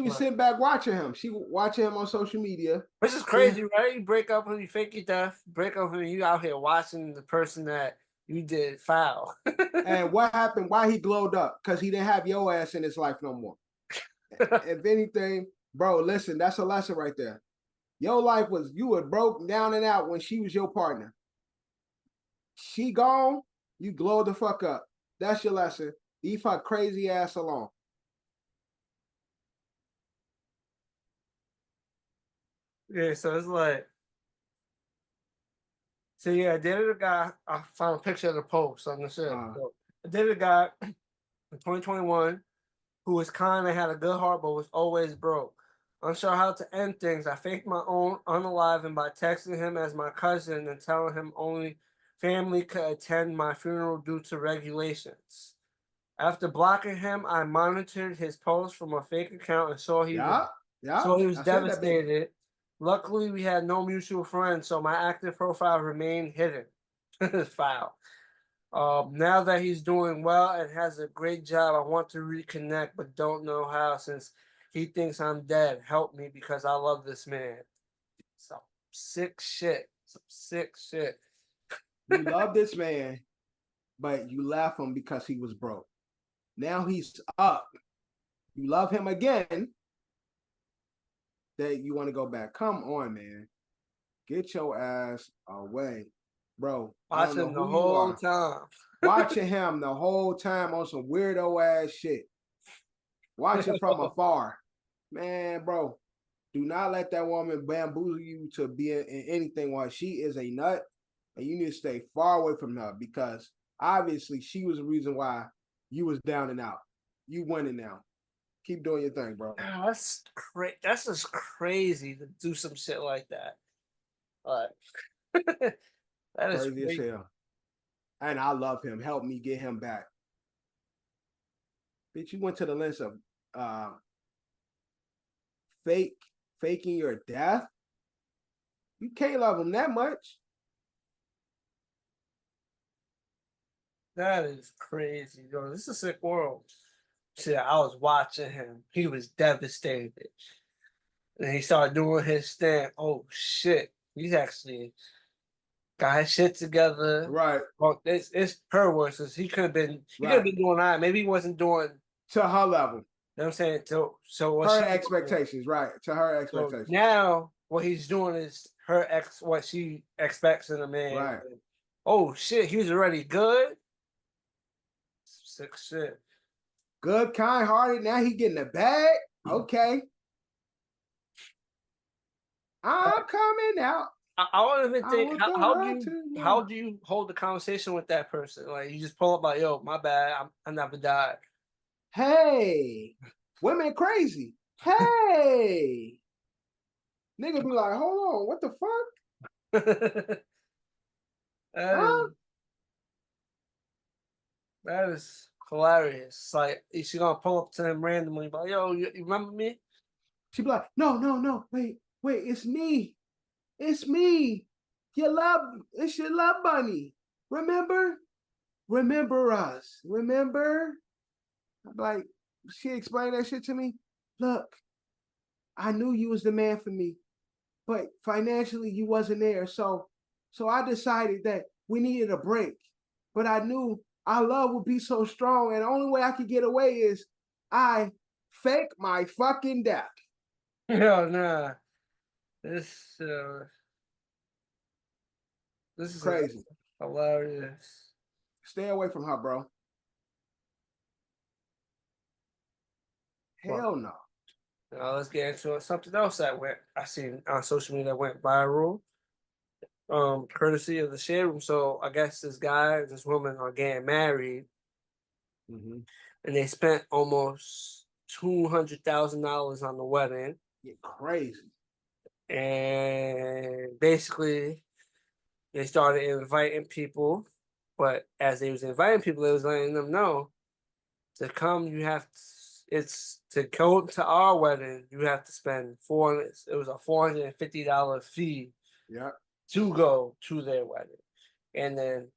was sitting back watching him. She watching him on social media. Which is crazy, right? You break up with you fake your death, break up with you out here watching the person that you did foul. And what happened? Why he glowed up? Because he didn't have your ass in his life no more. If anything, bro, listen, that's a lesson right there. Your life you were broke down and out when she was your partner. She gone, you glow the fuck up. That's your lesson. Leave her crazy ass alone. Yeah, so it's like, so yeah, I dated a guy. I found a picture of the post on the shit. So I dated a guy in 2021 who was kind and had a good heart, but was always broke. Unsure how to end things, I faked my own unaliving by texting him as my cousin and telling him only family could attend my funeral due to regulations. After blocking him, I monitored his posts from a fake account and saw he was devastated. Luckily, we had no mutual friends, so my active profile remained hidden. Foul. Now that he's doing well and has a great job, I want to reconnect, but don't know how since he thinks I'm dead. Help me because I love this man. Some sick shit. You love this man, but you left him because he was broke. Now he's up. You love him again. That you want to go back. Come on, man. Get your ass away, bro. I don't Watching know him the who you whole are. time. Watching him the whole time on some weirdo ass shit. Watching from afar. Man, bro, do not let that woman bamboozle you to be in anything while she is a nut. And you need to stay far away from her because obviously she was the reason why you was down and out. You winning now. Keep doing your thing, bro. That's crazy. That's just crazy to do some shit like that. Like, that is Crazy as crazy. hell. And I love him. Help me get him back. Bitch, you went to the lengths of faking your death. You can't love him that much. That is crazy, yo. This is a sick world. Shit, I was watching him. He was devastated. And he started doing his thing. Oh shit. He's actually got his shit together. Right. Well, it's her words. He could have been doing that. Maybe he wasn't doing to her level. You know what I'm saying? So what her expectations, right? To her expectations. So now what he's doing is what she expects in a man. Right. Oh shit, he was already good. Sick shit. Good, kind-hearted. Now he getting the bag. Okay. I'm coming out. I don't even think how do you hold the conversation with that person? Like you just pull up like, yo, my bad, I never died. Hey, women crazy. Hey, nigga be like, hold on, what the fuck? That is hilarious. Like she gonna pull up to him randomly, like, yo, you remember me? She be like, no, wait, it's me. It's me. It's your love bunny. Remember us. Remember? I'm like, she explained that shit to me. Look, I knew you was the man for me, but financially you wasn't there. So I decided that we needed a break. But I knew our love would be so strong, and the only way I could get away is I fake my fucking death. Yo, nah. This is crazy. Hilarious. Stay away from her, bro. Hell no. Now let's get into something else that I seen on social media that went viral. Courtesy of the share room. So I guess this guy, this woman are getting married, and they spent almost $200,000 on the wedding. You're crazy. And basically, they started inviting people, but as they was inviting people, they was letting them know to come. It's to go to our wedding. You have to spend It was a $450 fee. Yeah. To go to their wedding, and then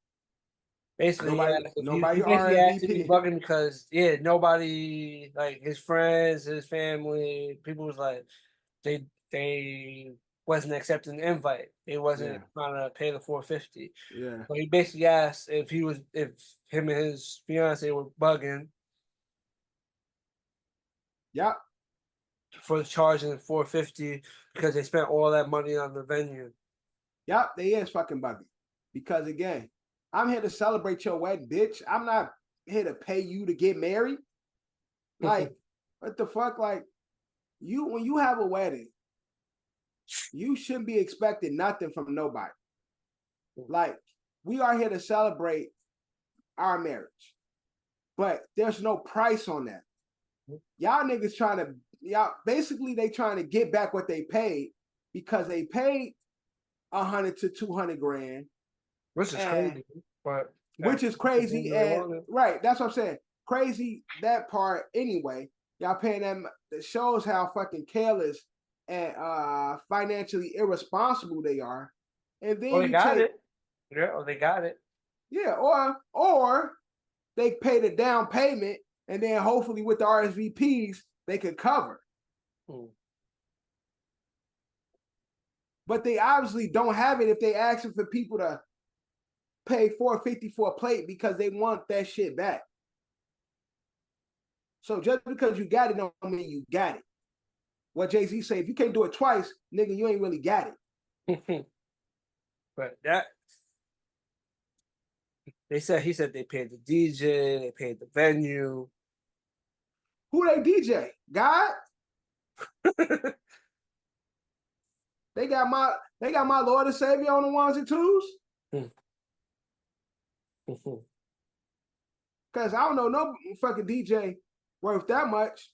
basically nobody he basically asked if he's RSVP. bugging because nobody, like his friends, his family, people was like they wasn't accepting the invite. They wasn't trying to pay the $450. Yeah. So he basically asked if him and his fiance were bugging. Yep. For charging $450 because they spent all that money on the venue. Yep, they is fucking bugging. Because again, I'm here to celebrate your wedding, bitch. I'm not here to pay you to get married. Like, what the fuck? Like, when you have a wedding, you shouldn't be expecting nothing from nobody. Like, we are here to celebrate our marriage. But there's no price on that. Y'all niggas basically they trying to get back what they paid because they paid 100 to 200 grand, which is crazy. But which is crazy, and right, that's what I'm saying. Crazy that part anyway. Y'all paying them. That shows how fucking careless and financially irresponsible they are. And then they got it. Yeah, or they got it. Yeah, or they pay the down payment, and then hopefully with the RSVPs they could cover. But they obviously don't have it if they asking for people to pay $450 for a plate because they want that shit back. So just because you got it don't mean you got it. What Jay-Z say, if you can't do it twice, nigga, you ain't really got it. But that he said they paid the DJ, they paid the venue. Who they DJ? God? They got my Lord and Savior on the ones and twos. Cause I don't know no fucking DJ worth that much.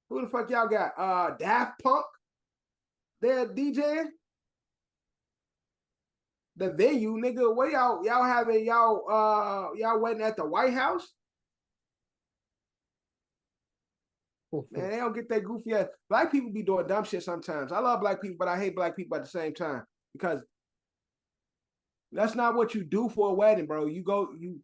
Who the fuck y'all got? Daft Punk? They're DJing? The venue, nigga, where y'all having y'all wedding at the White House? Man, they don't get that goofy ass. Black people be doing dumb shit sometimes. I love black people, but I hate black people at the same time because that's not what you do for a wedding, bro. You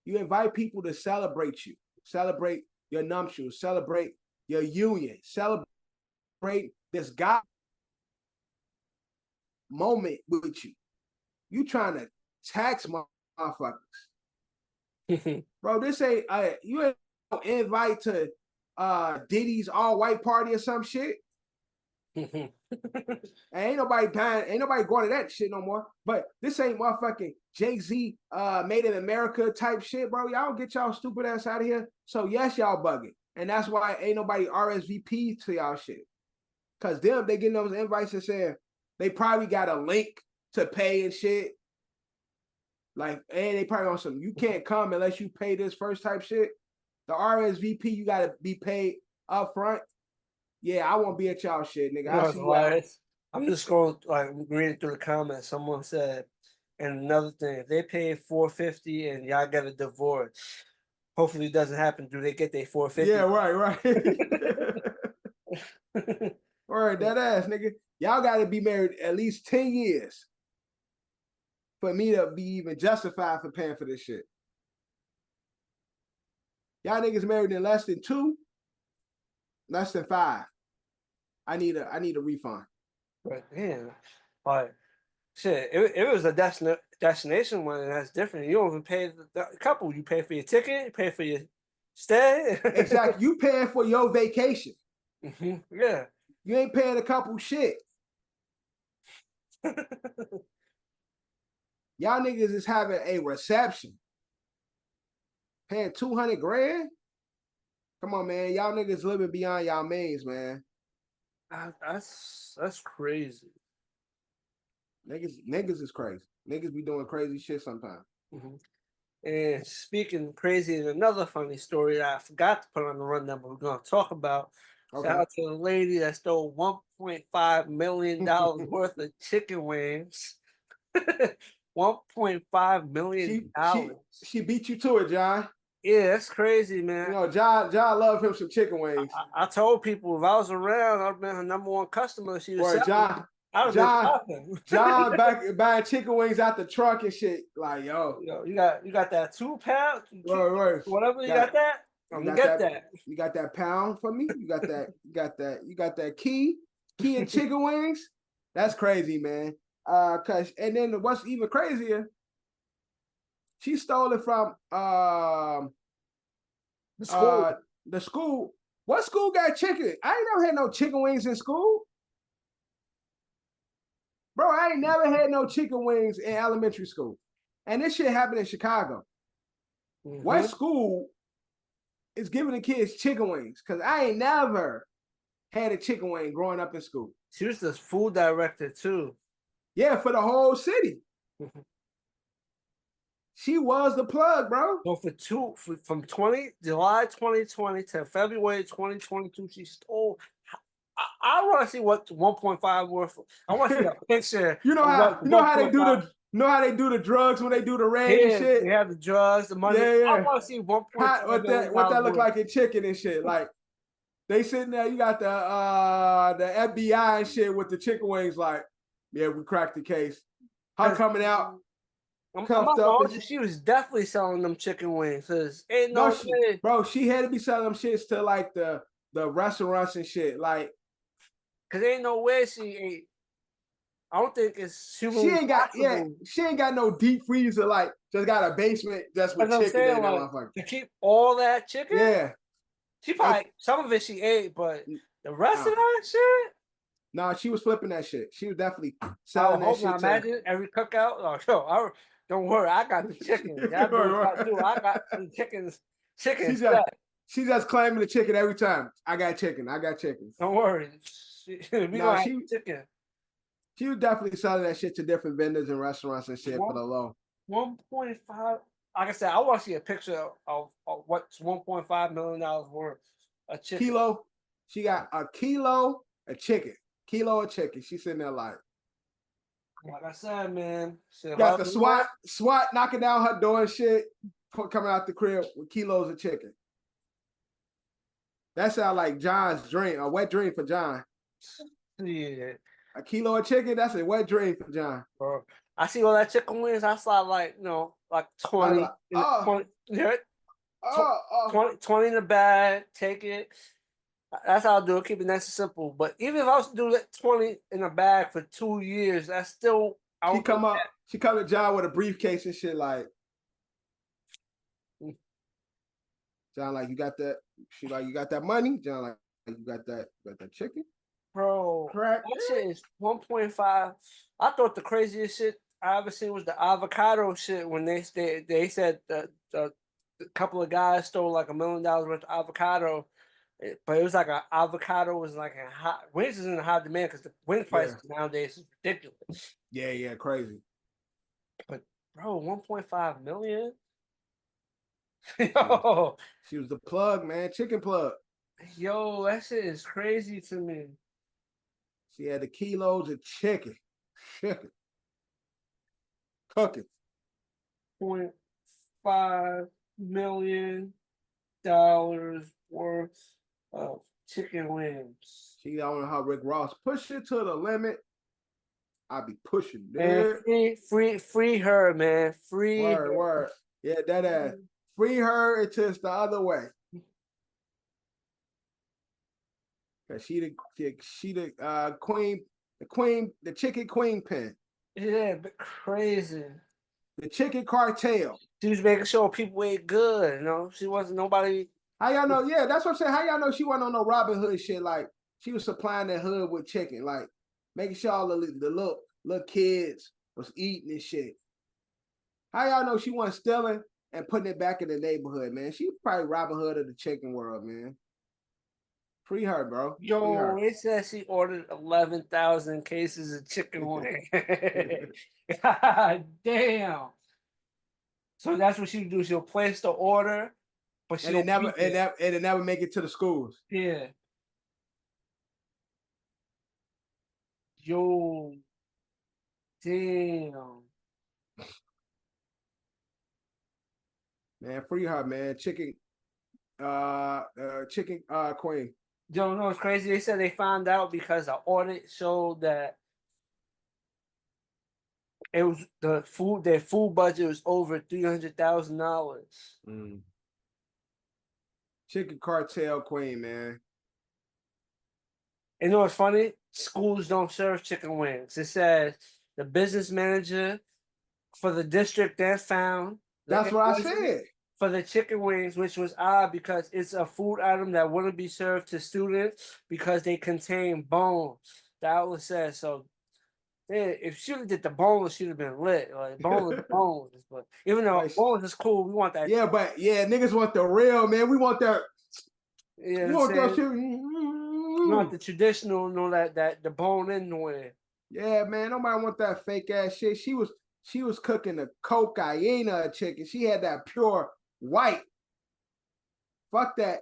invite people to celebrate you, celebrate your nuptials, celebrate your union, celebrate this God moment with you. You trying to tax motherfuckers. Bro, this ain't you ain't no invite to Diddy's all white party or some shit. Ain't nobody going to that shit no more. But this ain't motherfucking Jay-Z Made in America type shit, bro. Y'all get y'all stupid ass out of here. So yes, y'all bugging. And that's why ain't nobody RSVP to y'all shit. Cause them, they getting those invites and saying they probably got a link to pay and shit. Like, and they probably on some, you can't come unless you pay this first type shit. The RSVP, you gotta be paid up front. Yeah, I won't be at y'all shit, nigga. I'll see you out. I'm just going reading through the comments. Someone said, and another thing, if they pay $450 and y'all get a divorce, hopefully it doesn't happen. Do they get their $450? Yeah, right. All right, that ass, nigga. Y'all gotta be married at least 10 years for me to be even justified for paying for this shit. Y'all niggas married in less than 2, less than 5. I need a refund. But damn, like shit, it was a destination one, and that's different. You don't even pay the couple. You pay for your ticket, you pay for your stay. Exactly. You paying for your vacation. Yeah. You ain't paying a couple shit. Y'all niggas is having a reception. Paying $200,000? Come on, man. Y'all niggas living beyond y'all means, man. That's crazy. Niggas is crazy. Niggas be doing crazy shit sometimes. And speaking crazy, is another funny story that I forgot to put on the rundown, but we're gonna talk about. Okay. Shout out to the lady that stole $1.5 million worth of chicken wings. $1.5 million. She beat you to it, John. Yeah, that's crazy, man. You know, John love him some chicken wings. I told people if I was around, I'd been her number 1 customer. She was John back buying chicken wings out the trunk and shit. Like, yo, you got that 2 pound, right. Whatever you got that. I'm gonna get that. You got that pound for me? You got that key and chicken wings? That's crazy, man. And then what's even crazier, she stole it from the school. The school. What school got chicken? I ain't never had no chicken wings in school. Bro, I ain't never had no chicken wings in elementary school. And this shit happened in Chicago. What school is giving the kids chicken wings? Because I ain't never had a chicken wing growing up in school. She was the food director too. Yeah, for the whole city. She was the plug, bro. So from July 2020 to February 2022, she stole. I want to see what 1.5 worth. I want to see a picture. You know how they do the drugs when they do the raid and shit. They have the drugs, the money. Yeah. I want to see 1.5. What that look like in chicken and shit. Like they sitting there. You got the FBI and shit with the chicken wings. Like, yeah, we cracked the case. Her coming out. She was definitely selling them chicken wings. Cause ain't no way. Bro, she had to be selling them shits to like the restaurants and shit. Like, cause ain't no way she ate. I don't think it's she ain't got no deep freezer. Like, just got a basement just with chicken in there. To keep all that chicken. Yeah, she probably some of it she ate, but the rest of that shit. Nah, she was flipping that shit. She was definitely I selling that hope shit. not. Imagine every cookout. Oh, yo, don't worry, I got the chicken. Y'all do what y'all do. I got the chickens. Chickens. She just claiming the chicken every time. I got chicken. Don't worry. We gonna have chicken. She was definitely selling that shit to different vendors and restaurants and shit for the low. 1.5. Like I said, I want to see a picture of what's $1.5 million worth. A chicken. Kilo. She got a kilo of chicken. Kilo of chicken. She's sitting there like I said, man. Got the SWAT knocking down her door and shit, coming out the crib with kilos of chicken. That sounds like John's dream, a wet dream for John. Yeah. A kilo of chicken, that's a wet dream for John. Bro, I see all that chicken wings. I saw like 20, 20 in the bag. Take it. That's how I do it. Keep it nice and simple. But even if I was to do that 20 in a bag for 2 years, that's still. She come to John with a briefcase and shit like. John like, you got that? She like, you got that money? John like, you got that chicken? Bro, that shit is 1.5. I thought the craziest shit I ever seen was the avocado shit when they said that a couple of guys stole like $1 million worth of avocado, but it was like an avocado was like a hot wings is in a high demand because the wing price nowadays is ridiculous. Yeah, crazy. But bro, 1.5 million. Yo, she was the plug, man, chicken plug. Yo, that shit is crazy to me. She had the kilos of chicken. Cooking. $0.5 million worth of chicken wings. She on her Rick Ross. Push it to the limit. I'll be pushing. And free her, man. Free word. Yeah, that ass. Free her until it's the other way. Cause she the queen, the chicken queen pin. Yeah, but crazy. The chicken cartel. She was making sure people ate good, She wasn't nobody. How y'all know? Yeah, that's what I'm saying. How y'all know she wasn't on no Robin Hood shit? Like she was supplying that hood with chicken, like making sure all the little kids was eating and shit. How y'all know she wasn't stealing and putting it back in the neighborhood, man? She probably Robin Hood of the chicken world, man. Free her, bro. Yo, it says she ordered 11,000 cases of chicken wing. God damn. So that's what she would do. She'll place the order, but she'll it never make it to the schools. Yeah. Yo. Damn. Man, free her, man. Chicken queen. Yo, no, it's crazy. They said they found out because the audit showed that it was their food budget was over $300,000. Chicken cartel queen, man. You know what's funny? Schools don't serve chicken wings. It says the business manager for the district then found. That's what I said. For the chicken wings, which was odd because it's a food item that wouldn't be served to students because they contain bones. The outlet says so. If she did the boneless, she'd have been lit. Like boneless, but even though boneless is cool, we want that. Yeah, but niggas want the real, man. We want that. Yeah, we want that shit. We want the traditional, that the bone in the way. Yeah, man. Nobody want that fake ass shit. She was cooking the cocaine chicken. She had that pure white. Fuck that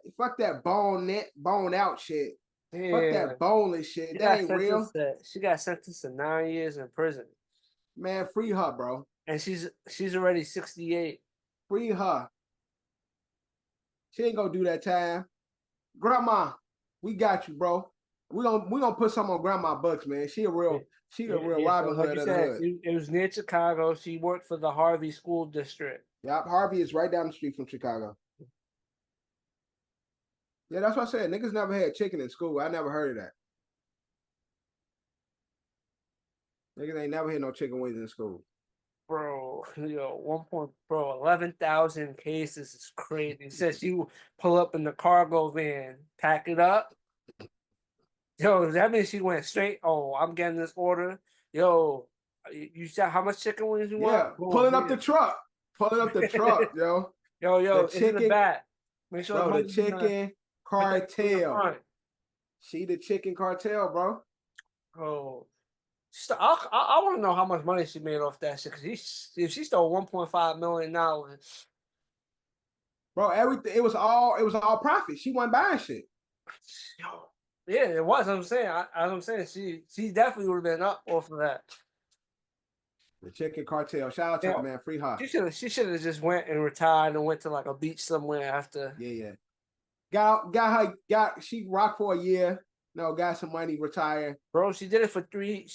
bone out shit. Yeah. Fuck that boneless shit. That ain't real. She got sentenced to 9 years in prison. Man, free her, bro. And she's already 68. Free her. She ain't gonna do that time. Grandma, we got you, bro. We gonna put some on Grandma Bucks, man. She a real Robin Hood of the hood. It was near Chicago. She worked for the Harvey School District. Yep, Harvey is right down the street from Chicago. Yeah, that's what I said. Niggas never had chicken in school. I never heard of that. Niggas ain't never had no chicken wings in school. Bro, 11,000 cases is crazy. It says you pull up in the cargo van, pack it up, Yo, that means she went straight. Oh, I'm getting this order. Yo, you said how much chicken wings you Yeah, want? Boom, pulling up here. the truck. Pulling up the truck, yo. Yo, The it's in the chicken, back. Make sure the bro, the money's in the chicken put that in the cartel. front. She the chicken cartel, bro. Oh, I want to know how much money she made off that shit. Cause if she stole $1.5 million, Bro, everything it was all profit. She wasn't buying shit. yo, yeah, it was. I'm saying, as I'm saying, she definitely would have been up off of that. The chicken cartel. Shout out to her, Yeah, man. Free her. she should have just went and retired and went to like a beach somewhere after. Yeah. She rocked for a year. No, got some money, retired. Bro, she did it for 3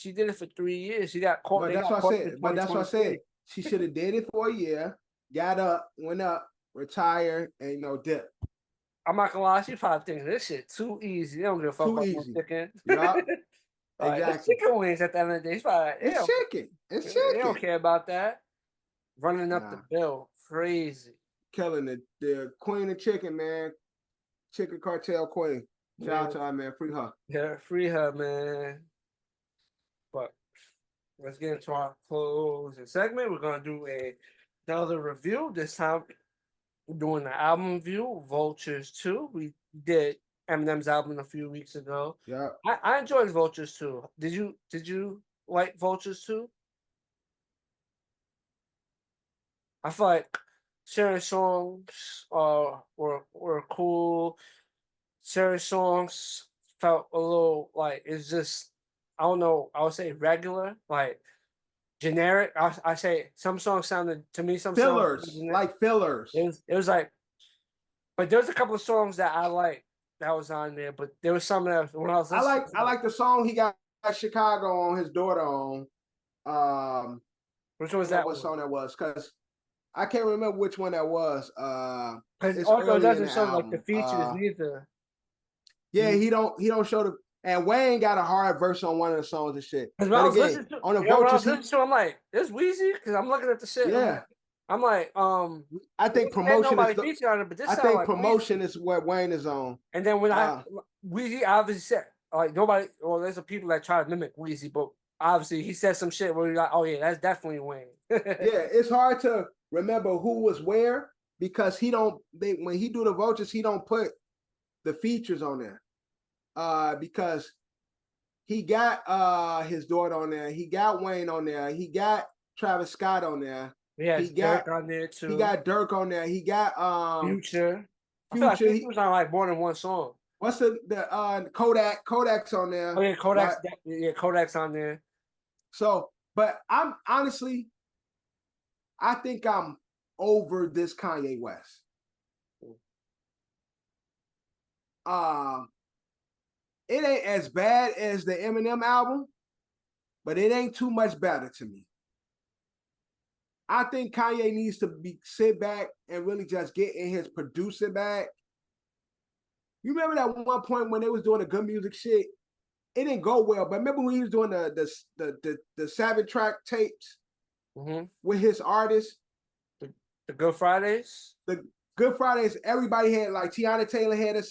years. She got caught. But They that's got what I caught said. in But that's what I said. 2023. She should have did it for a year, got up, went up, retired, and dip. I'm not gonna lie, she probably thinking this shit too easy. They don't give a fuck Too about no easy. chicken. Yeah, Like, it's exactly. chicken wings at the end of the day. It's probably, It's chicken. It's they don't chicken. care about that. Running up the Nah. bill, crazy. Killing the queen of chicken, man. Chicken cartel queen. Shout out to her, man. Free her. Yeah, free her, man. But let's get into our closing segment. We're gonna do another review. This time we're doing the album review, Vultures 2. We did Eminem's album a few weeks ago. Yeah. I enjoyed Vultures 2. Did you like Vultures 2? I feel like certain songs were cool. Certain songs felt a little like it's just I don't know. I would say regular, like generic. I say some songs sounded to me some Fillers, songs like fillers. it was like, but there's a couple of songs that I like that was on there. But there was some that when I was listening, I like the song he got Chicago on, his daughter on. which one was What that? song that was? Because I can't remember which one that was. Because It's also it early in doesn't the show like the album. features neither. Yeah, he don't show the. And Wayne got a hard verse on one of the songs and shit. Because But again, on the Vultures, I'm like, "This Wheezy," because I'm looking at the shit. yeah, I'm like, I think ain't promotion nobody is. featured on it, but this I sound think like promotion Wheezy. is what Wayne is on. And then when Wheezy obviously said like nobody, well, there's some people that try to mimic Wheezy, but obviously he said some shit where you're like, oh yeah, that's definitely Wayne. Yeah, it's hard to remember who was where because when he do the Vultures, he don't put the features on there. Because he got his daughter on there, he got Wayne on there, he got Travis Scott on there. Yeah, he got Dirk on there too. He got Dirk on there. He got Future. I feel Future. like he was on like more than one song. What's the Kodak's on there? Oh yeah, Kodak's right? Kodak's on there. So, but I'm honestly, I think I'm over this Kanye West. It ain't as bad as the Eminem album, but it ain't too much better to me. I think Kanye needs to sit back and really just get in his producing bag. You remember that one point when they was doing the good music shit? It didn't go well, but remember when he was doing the 7-track tapes with his artists? The Good Fridays? The Good Fridays, everybody had like Tiana Taylor had a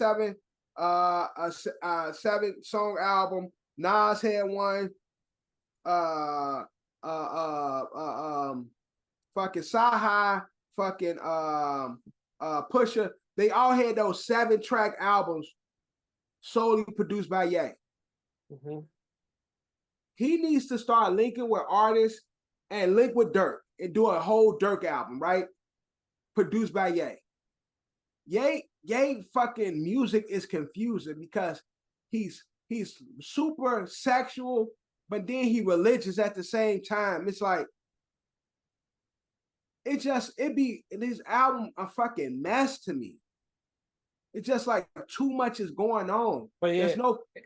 7-song album. Nas had one. Fucking Saha, fucking Pusha. They all had those 7-track albums solely produced by Ye. He needs to start linking with artists and link with Dirk and do a whole Dirk album, right? Produced by Ye. Ye fucking music is confusing because he's super sexual, but then he religious at the same time. It's like this album a fucking mess to me. It's just like too much is going on. But yeah,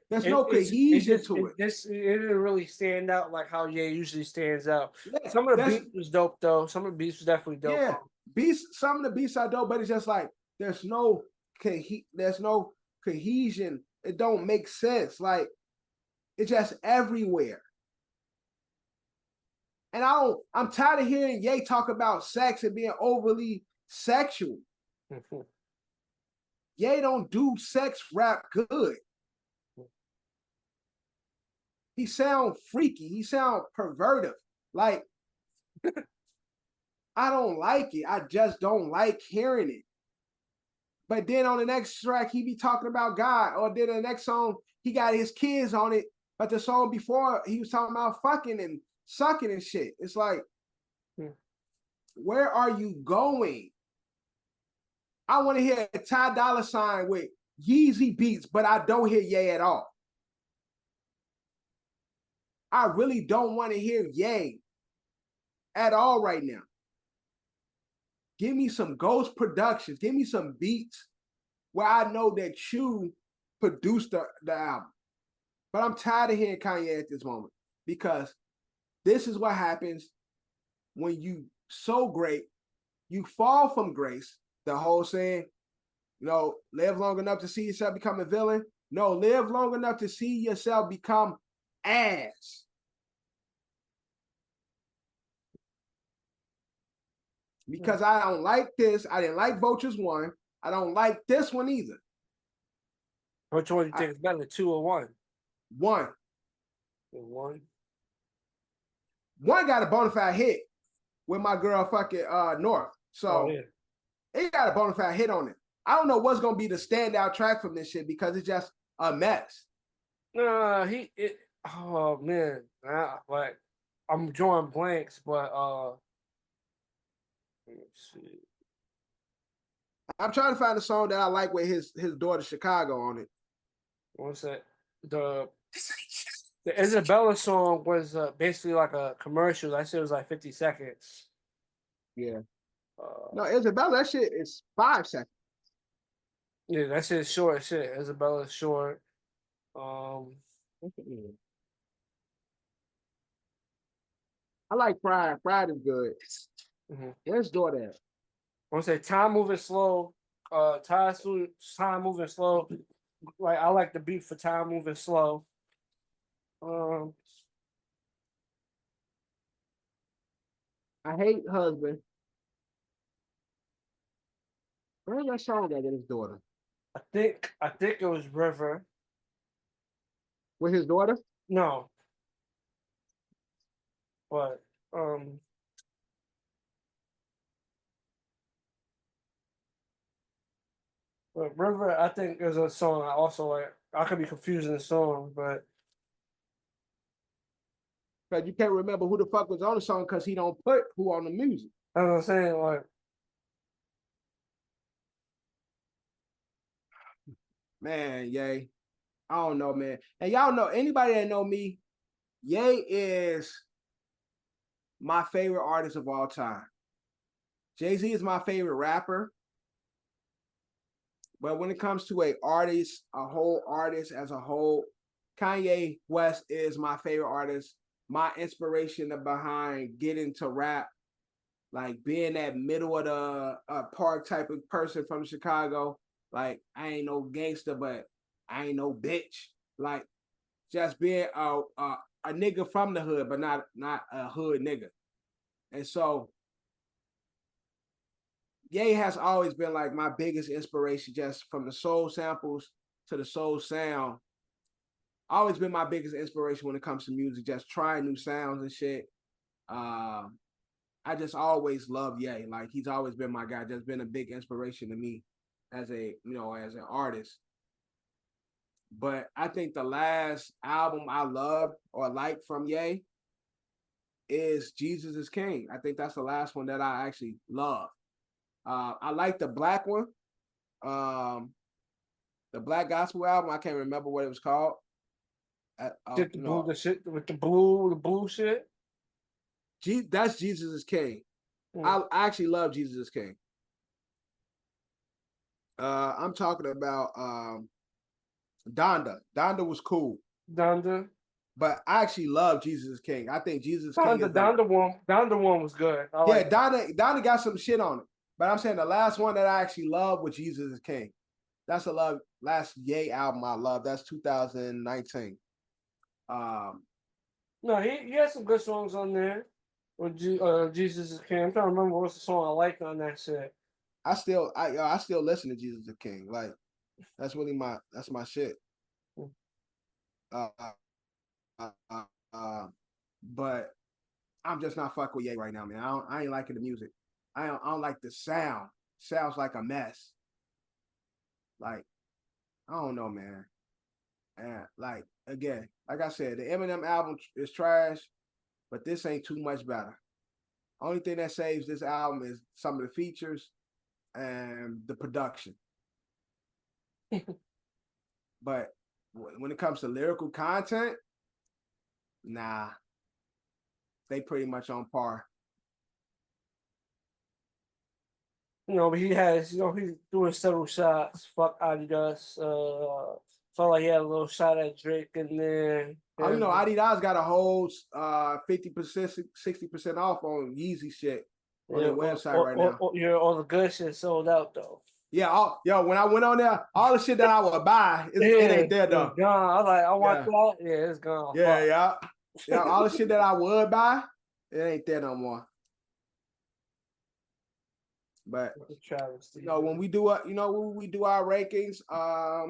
there's no cohesion to it. It didn't really stand out like how Ye usually stands out. Yeah, some of the beats was dope though. Some of the beats was definitely dope. Yeah, some of the beats are dope, but it's just like there's no cohesion. It don't make sense. Like it's just everywhere. And I'm tired of hearing Ye talk about sex and being overly sexual. Ye don't do sex rap good. He sound freaky. He sound pervertive. Like, I don't like it. I just don't like hearing it. But then on the next track, he be talking about God. Or then the next song, he got his kids on it. But the song before, he was talking about fucking and sucking and shit. It's like, where are you going? I want to hear a Ty Dolla $ign with Yeezy beats, but I don't hear Ye at all. I really don't want to hear Ye at all right now. Give me some Ghost Productions. Give me some beats where I know that you produced the album. But I'm tired of hearing Kanye at this moment because this is what happens when you so great, you fall from grace. The whole saying, live long enough to see yourself become a villain. No, live long enough to see yourself become ass. Because I don't like this. I didn't like Vultures 1. I don't like this one either. Which one do you think is better, 2 or 1? 1. 1. 1 got a bona fide hit with my girl fucking North. So it got a bona fide hit on it. I don't know what's gonna be the standout track from this shit because it's just a mess. Oh man, like I'm drawing blanks, but let me see. I'm trying to find a song that I like with his daughter Chicago on it. What's that? The Isabella song was basically like a commercial. I said it was like 50 seconds. Yeah. No, Isabella, that shit is 5 seconds. Yeah, that shit is short shit. Isabella's short. I like Pride. Pride is good. Where's daughter at? I want to say Time Moving Slow. Time Moving Slow. Like I like the beat for Time Moving Slow. I Hate Husband. Where's that song at his daughter? I think it was River. With his daughter? No. But River, I think is a song I also like. I could be confusing the song, but Because you can't remember who the fuck was on the song because he don't put who on the music. that's what I'm saying. Like, man, Ye. I don't know, man. And y'all know, anybody that know me, Ye is my favorite artist of all time. Jay-Z is my favorite rapper. But when it comes to a whole artist as a whole, Kanye West is my favorite artist. My inspiration behind getting to rap, like being that middle of the park type of person from Chicago. Like, I ain't no gangster, but I ain't no bitch. Like, just being a nigga from the hood, but not a hood nigga. And so Ye has always been like my biggest inspiration, just from the soul samples to the soul sound. Always been my biggest inspiration when it comes to music, just trying new sounds and shit. I just always loved Ye. Like, he's always been my guy, just been a big inspiration to me as an artist. But I think the last album I loved or liked from Ye is Jesus is King. I think that's the last one that I actually love. I like the black one, the Black Gospel album. I can't remember what it was called. the shit with the blue shit. That's Jesus is King. I actually love Jesus is King. I'm talking about Donda. Donda was cool. Donda. But I actually love Jesus is King. I think Jesus Donda, King is Donda one was good. Donda got some shit on it. But I'm saying the last one that I actually love was Jesus is King. That's the last Ye album I love. That's 2019. No, he had some good songs on there. With Jesus is King. I'm trying to remember what's the song I liked on that shit. I still listen to Jesus is King. Like, that's my shit. but I'm just not fucking with Ye right now, man. I ain't liking the music. I don't like the sound. Sounds like a mess. Like, I don't know, man. And like again, like I said, the Eminem album is trash, but this ain't too much better. Only thing that saves this album is some of the features and the production. But when it comes to lyrical content, nah, they pretty much on par. But he has, he's doing several shots. Fuck Adidas. Felt like he had a little shot at Drake in there. Oh, Adidas got a whole 50%, 60% off on Yeezy shit on their website right now. All the good shit sold out though. Yeah, when I went on there, all the shit that I would buy, it ain't there though. It's gone. I was like, I want that. Yeah, it's gone. Yeah. All the shit that I would buy, it ain't there no more. But when we do our rankings, a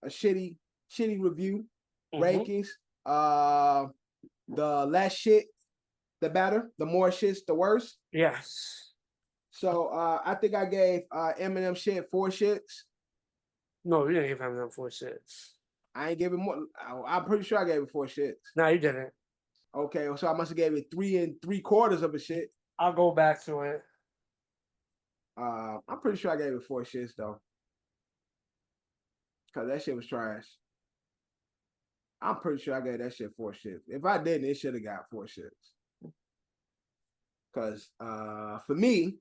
shitty review rankings. The less shit, the better. The more shit's the worse. Yes. So I think I gave Eminem shit 4 shits. No, you didn't give Eminem 4 shits. I ain't giving more. I'm pretty sure I gave it 4 shits. No, you didn't. Okay, so I must have gave it 3 3/4 of a shit. I'll go back to it. I'm pretty sure I gave it 4 shits though, cause that shit was trash. I'm pretty sure I gave that shit 4 shits. If I didn't, it should have got 4 shits. Cause for me,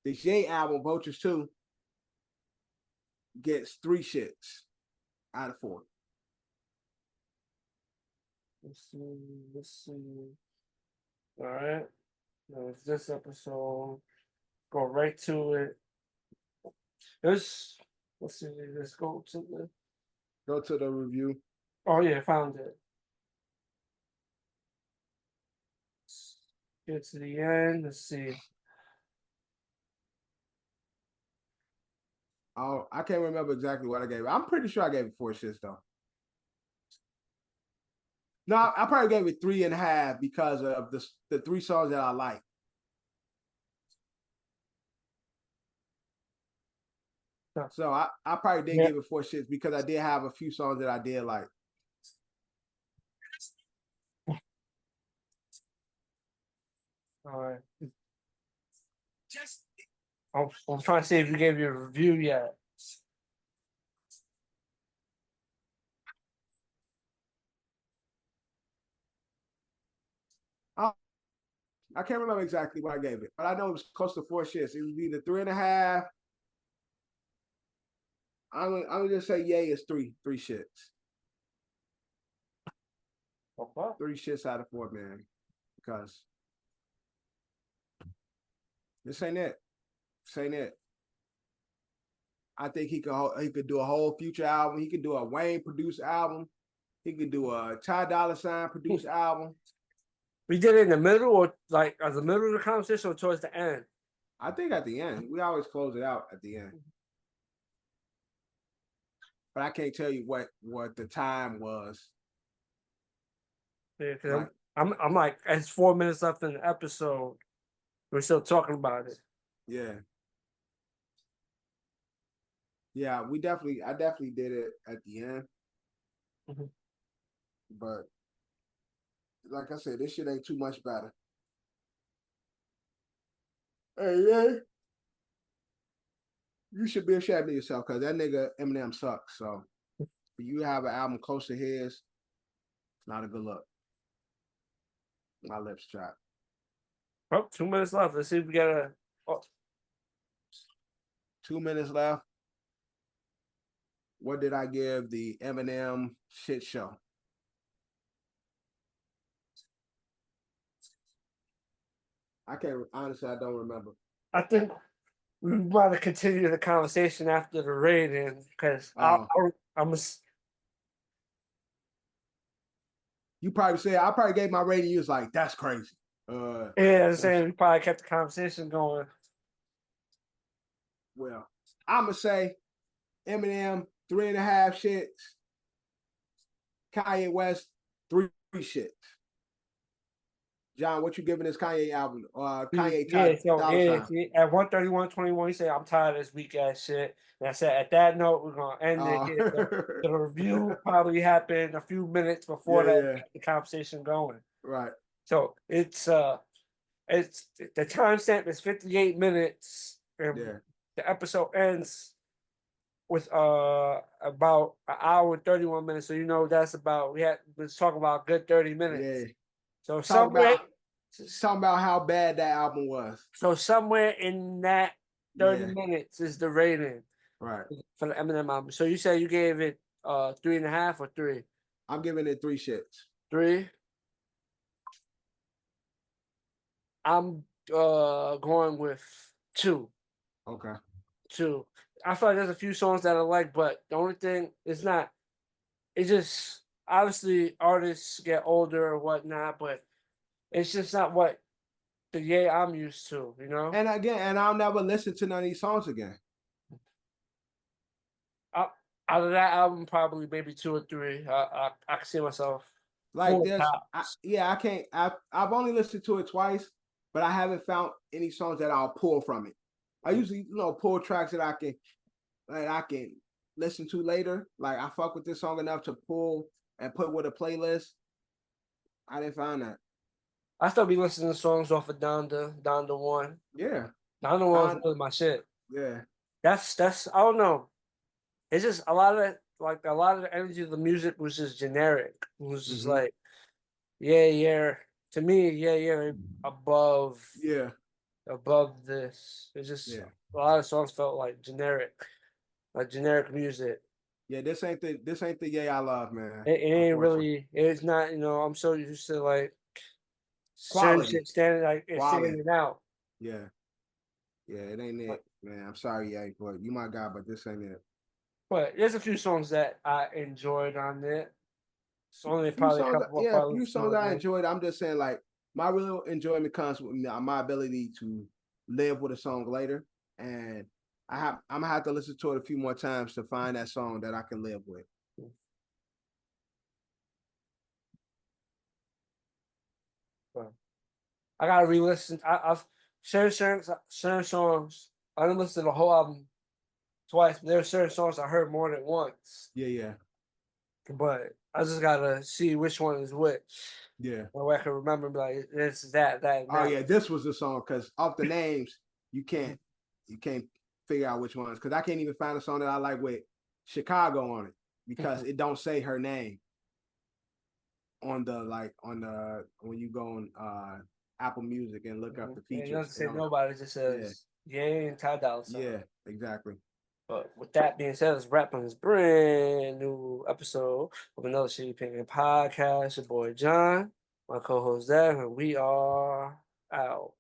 this Ye album, Vultures 2, gets 3 shits out of 4. Let's see. All right. Now it's this episode. Go right to it. Let's see. Let's go to the review. Oh yeah, I found it. Get to the end. Let's see. Oh, I can't remember exactly what I gave it. I'm pretty sure I gave it 4 shits though. No, I probably gave it 3.5 because of the 3 songs that I like. So I probably did give it 4 shits because I did have a few songs that I did like. All right. I'm trying to see if you gave your review yet. I can't remember exactly what I gave it, but I know it was close to 4 shits. It was either 3.5. I'm gonna just say Ye is 3 shits. Okay. 3 shits out of 4, man. Because this ain't it. This ain't it. I think he could do a whole Future album. He could do a Wayne produced album. He could do a Ty Dolla $ign produced album. We did it in the middle, or like at the middle of the conversation, or towards the end? I think at the end. We always close it out at the end. But I can't tell you what the time was. Yeah, because I'm like, it's 4 minutes left in the episode. We're still talking about it. Yeah. Yeah, I definitely did it at the end. Mm-hmm. But like I said, this shit ain't too much better. Hey, yeah. You should be ashamed of yourself because that nigga Eminem sucks. So for you to have an album close to his, it's not a good look. My lips chapped. Oh, 2 minutes left. Let's see if we got a. Oh. 2 minutes left. What did I give the Eminem shit show? I don't remember. I think we want to continue the conversation after the rating because I'm a. You probably said I probably gave my rating. You was like, that's crazy. Yeah, I'm saying we probably kept the conversation going. Well, I'm gonna say Eminem 3.5 shits. Kanye West 3 shits. John, what you giving this Kanye album? Kanye Yeah, so Dollar yeah, Sign. see, at 1:31:21, he said, "I'm tired of this weak ass shit." And I said, "At that note, we're gonna end it here." The review probably happened a few minutes before that. Yeah. Got the conversation going. Right. So it's the timestamp is 58 minutes, and Yeah. the episode ends with about an hour and 31 minutes. So that's about let's talk about a good 30 minutes. Yeah. So Talking about how bad that album was. So somewhere in that 30 Yeah. minutes is the rating Right. for the Eminem album. So you said you gave it 3.5 or 3? I'm giving it 3 shits. 3. I'm going with 2. Okay. 2. I feel like there's a few songs that I like, but the only thing is not. It's just obviously artists get older or whatnot, but it's just not what the Ye I'm used to, And again, I'll never listen to none of these songs again. Out of that album, probably maybe 2 or 3. I can see myself. Like 4 this, tops. I can't. I've only listened to it twice, but I haven't found any songs that I'll pull from it. I usually, pull tracks that I can listen to later. Like I fuck with this song enough to pull and put with a playlist. I didn't find that. I still be listening to songs off of Donda 1. Yeah. Donda 1 was really my shit. Yeah. That's I don't know. It's just a lot of the energy of the music was just generic. It was just like, yeah. To me, yeah, above this. It's just a lot of songs felt like generic music. Yeah, this ain't the yeah I love, man. It ain't really. It's not. I'm so used to like certain Quality. shit standing standing out. Yeah. Yeah, it ain't it, man. I'm sorry, yeah, but you my guy, but this ain't it. But there's a few songs that I enjoyed on it. It's only probably a couple. A few songs I enjoyed. I'm just saying, like, my real enjoyment comes with my ability to live with a song later, and I'm gonna have to listen to it a few more times to find that song that I can live with. I gotta re-listen. I've certain songs. I didn't listen to the whole album twice, but there are certain songs I heard more than once. Yeah. But I just gotta see which one is which. Yeah. That way I can remember, like, this is that. Oh yeah, this was the song, because off the names you can't figure out which ones, because I can't even find a song that I like with Chicago on it, because it don't say her name on the when you go on Apple Music and look up the features. It doesn't say nobody. It just says Ye and Ty Dolla $ign. Yeah, exactly. But with that being said, let's wrap on this brand new episode of another Shitty Opinion podcast. Your boy John, my co-host Zach, and we are out.